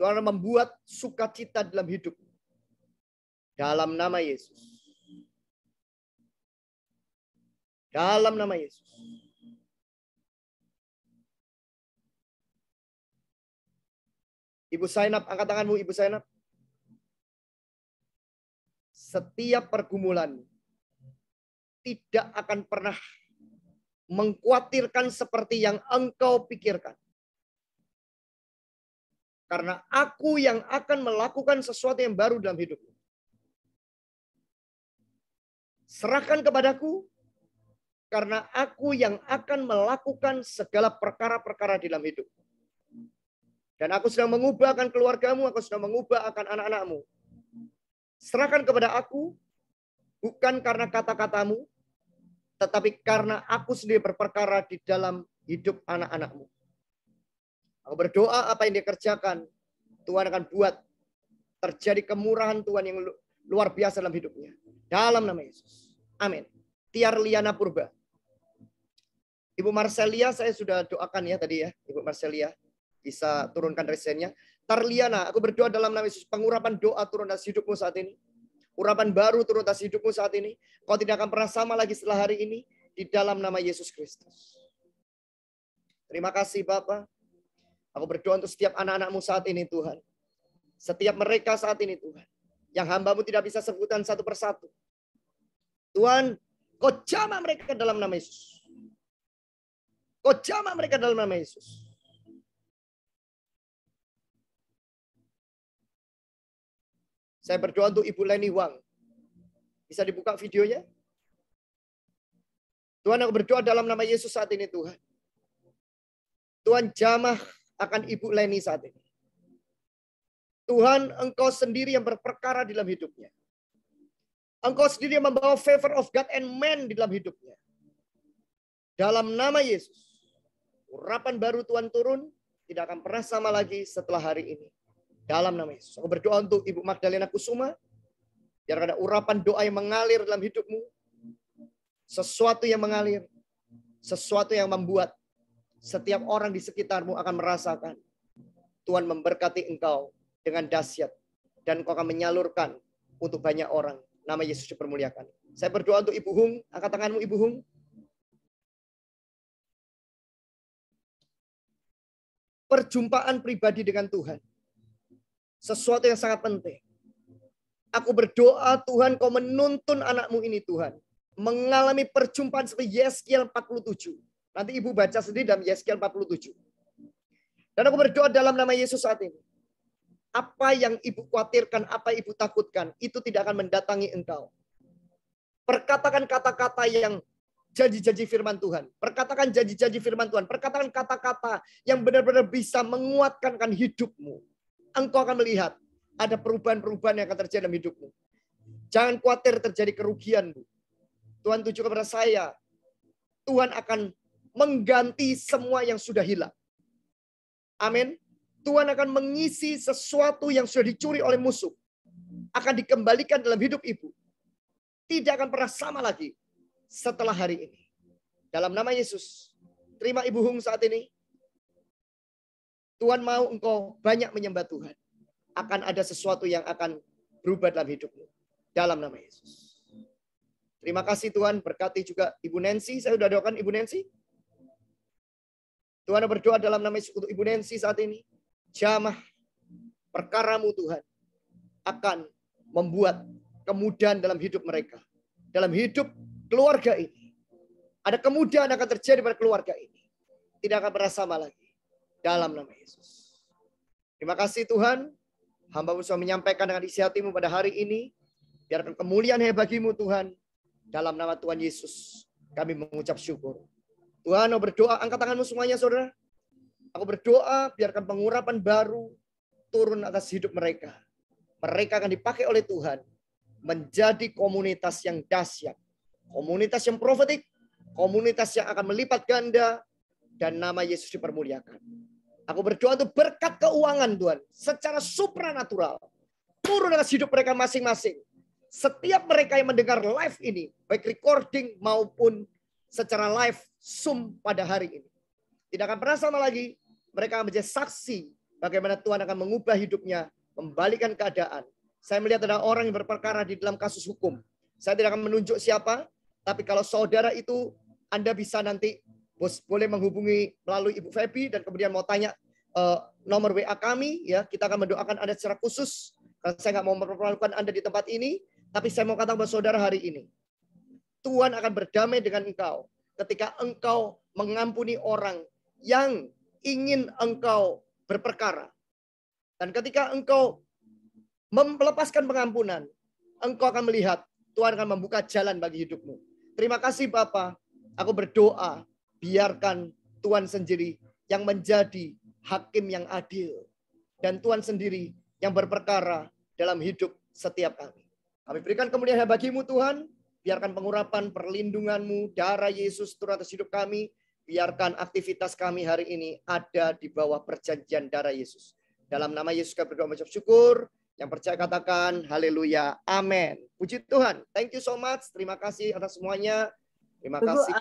Tuhan membuat sukacita dalam hidup. Dalam nama Yesus. Dalam nama Yesus. Ibu Zainab, angkat tanganmu Ibu Zainab. Setiap pergumulan tidak akan pernah mengkhawatirkan seperti yang engkau pikirkan. Karena aku yang akan melakukan sesuatu yang baru dalam hidupmu. Serahkan kepadaku, karena aku yang akan melakukan segala perkara-perkara di dalam hidupmu. Dan aku sedang mengubah akan keluargamu, aku sedang mengubah akan anak-anakmu. Serahkan kepada aku, bukan karena kata-katamu, tetapi karena aku sendiri berperkara di dalam hidup anak-anakmu. Aku berdoa apa yang dikerjakan, Tuhan akan buat terjadi kemurahan Tuhan yang luar biasa dalam hidupnya. Dalam nama Yesus. Amin. Tiar Liana Purba. Ibu Marcelia saya sudah doakan ya tadi ya. Ibu Marcelia bisa turunkan resennya. Tarliana, aku berdoa dalam nama Yesus. Pengurapan doa turun atas hidupmu saat ini. Urapan baru turun atas hidupmu saat ini. Kau tidak akan pernah sama lagi setelah hari ini. Di dalam nama Yesus Kristus. Terima kasih Bapak. Aku berdoa untuk setiap anak-anakmu saat ini Tuhan. Setiap mereka saat ini Tuhan. Yang hambamu tidak bisa sebutkan satu persatu. Tuhan, kau jamah mereka dalam nama Yesus. Kau jamah mereka dalam nama Yesus. Saya berdoa untuk Ibu Leni Wang. Bisa dibuka videonya? Tuhan, aku berdoa dalam nama Yesus saat ini Tuhan. Tuhan jamah akan Ibu Leni saat ini. Tuhan, Engkau sendiri yang berperkara di dalam hidupnya. Engkau sendiri yang membawa favor of God and man di dalam hidupnya. Dalam nama Yesus. Urapan baru Tuhan turun. Tidak akan pernah sama lagi setelah hari ini. Dalam nama Yesus. Aku berdoa untuk Ibu Magdalena Kusuma. Biar ada urapan doa yang mengalir dalam hidupmu. Sesuatu yang mengalir. Sesuatu yang membuat setiap orang di sekitarmu akan merasakan Tuhan memberkati engkau dengan dahsyat. Dan engkau akan menyalurkan untuk banyak orang. Nama Yesus dipermuliakan. Saya berdoa untuk Ibu Hung. Angkat tanganmu Ibu Hung. Perjumpaan pribadi dengan Tuhan. Sesuatu yang sangat penting. Aku berdoa Tuhan kau menuntun anakmu ini Tuhan. Mengalami perjumpaan seperti Yeskiel 47. Nanti Ibu baca sendiri dalam Yeskiel 47. Dan aku berdoa dalam nama Yesus saat ini. Apa yang Ibu khawatirkan, apa yang Ibu takutkan, itu tidak akan mendatangi engkau. Perkatakan kata-kata yang janji-janji firman Tuhan. Perkatakan janji-janji firman Tuhan. Perkatakan kata-kata yang benar-benar bisa menguatkan hidupmu. Engkau akan melihat ada perubahan-perubahan yang akan terjadi dalam hidupmu. Jangan khawatir terjadi kerugian, Bu. Tuhan tuju kepada saya. Tuhan akan mengganti semua yang sudah hilang. Amin. Tuhan akan mengisi sesuatu yang sudah dicuri oleh musuh. Akan dikembalikan dalam hidup Ibu. Tidak akan pernah sama lagi setelah hari ini. Dalam nama Yesus. Terima Ibu Hung saat ini. Tuhan mau engkau banyak menyembah Tuhan. Akan ada sesuatu yang akan berubah dalam hidupmu. Dalam nama Yesus. Terima kasih Tuhan. Berkati juga Ibu Nancy. Saya sudah doakan Ibu Nancy. Tuhan berdoa dalam nama Yesus untuk Ibu Nancy saat ini. Jamah perkaramu Tuhan akan membuat kemudahan dalam hidup mereka. Dalam hidup keluarga ini. Ada kemudahan akan terjadi pada keluarga ini. Tidak akan pernah sama lagi. Dalam nama Yesus. Terima kasih Tuhan. Hamba-Mu sudah menyampaikan dengan isi hatimu pada hari ini. Biarkan kemuliaan hanya bagimu Tuhan. Dalam nama Tuhan Yesus. Kami mengucap syukur. Tuhan, aku berdoa. Angkat tanganmu semuanya saudara. Aku berdoa biarkan pengurapan baru turun atas hidup mereka. Mereka akan dipakai oleh Tuhan. Menjadi komunitas yang dahsyat. Komunitas yang profetik. Komunitas yang akan melipat ganda. Dan nama Yesus dipermuliakan. Aku berdoa untuk berkat keuangan Tuhan. Secara supranatural. Turun atas hidup mereka masing-masing. Setiap mereka yang mendengar live ini. Baik recording maupun secara live Zoom pada hari ini. Tidak akan pernah sama lagi. Mereka akan menjadi saksi. Bagaimana Tuhan akan mengubah hidupnya. Membalikan keadaan. Saya melihat ada orang yang berperkara di dalam kasus hukum. Saya tidak akan menunjuk siapa. Tapi kalau saudara itu Anda bisa nanti boleh menghubungi melalui Ibu Febi dan kemudian mau tanya nomor WA kami, ya kita akan mendoakan Anda secara khusus. Karena saya nggak mau mempermalukan Anda di tempat ini, tapi saya mau katakan kepada saudara hari ini, Tuhan akan berdamai dengan engkau. ketika Engkau mengampuni orang yang ingin Engkau berperkara. Dan ketika Engkau melepaskan pengampunan, Engkau akan melihat Tuhan akan membuka jalan bagi hidupmu. Terima kasih Bapa. Aku berdoa, biarkan Tuhan sendiri yang menjadi hakim yang adil. Dan Tuhan sendiri yang berperkara dalam hidup setiap kami. Kami berikan kemuliaan bagimu Tuhan. Biarkan pengurapan perlindungan-Mu, darah Yesus turun atas hidup kami. Biarkan aktivitas kami hari ini ada di bawah perjanjian darah Yesus. Dalam nama Yesus kami berdoa mengucap syukur. Yang percaya katakan haleluya. Amin. Puji Tuhan. Thank you so much. Terima kasih atas semuanya. Terima kasih.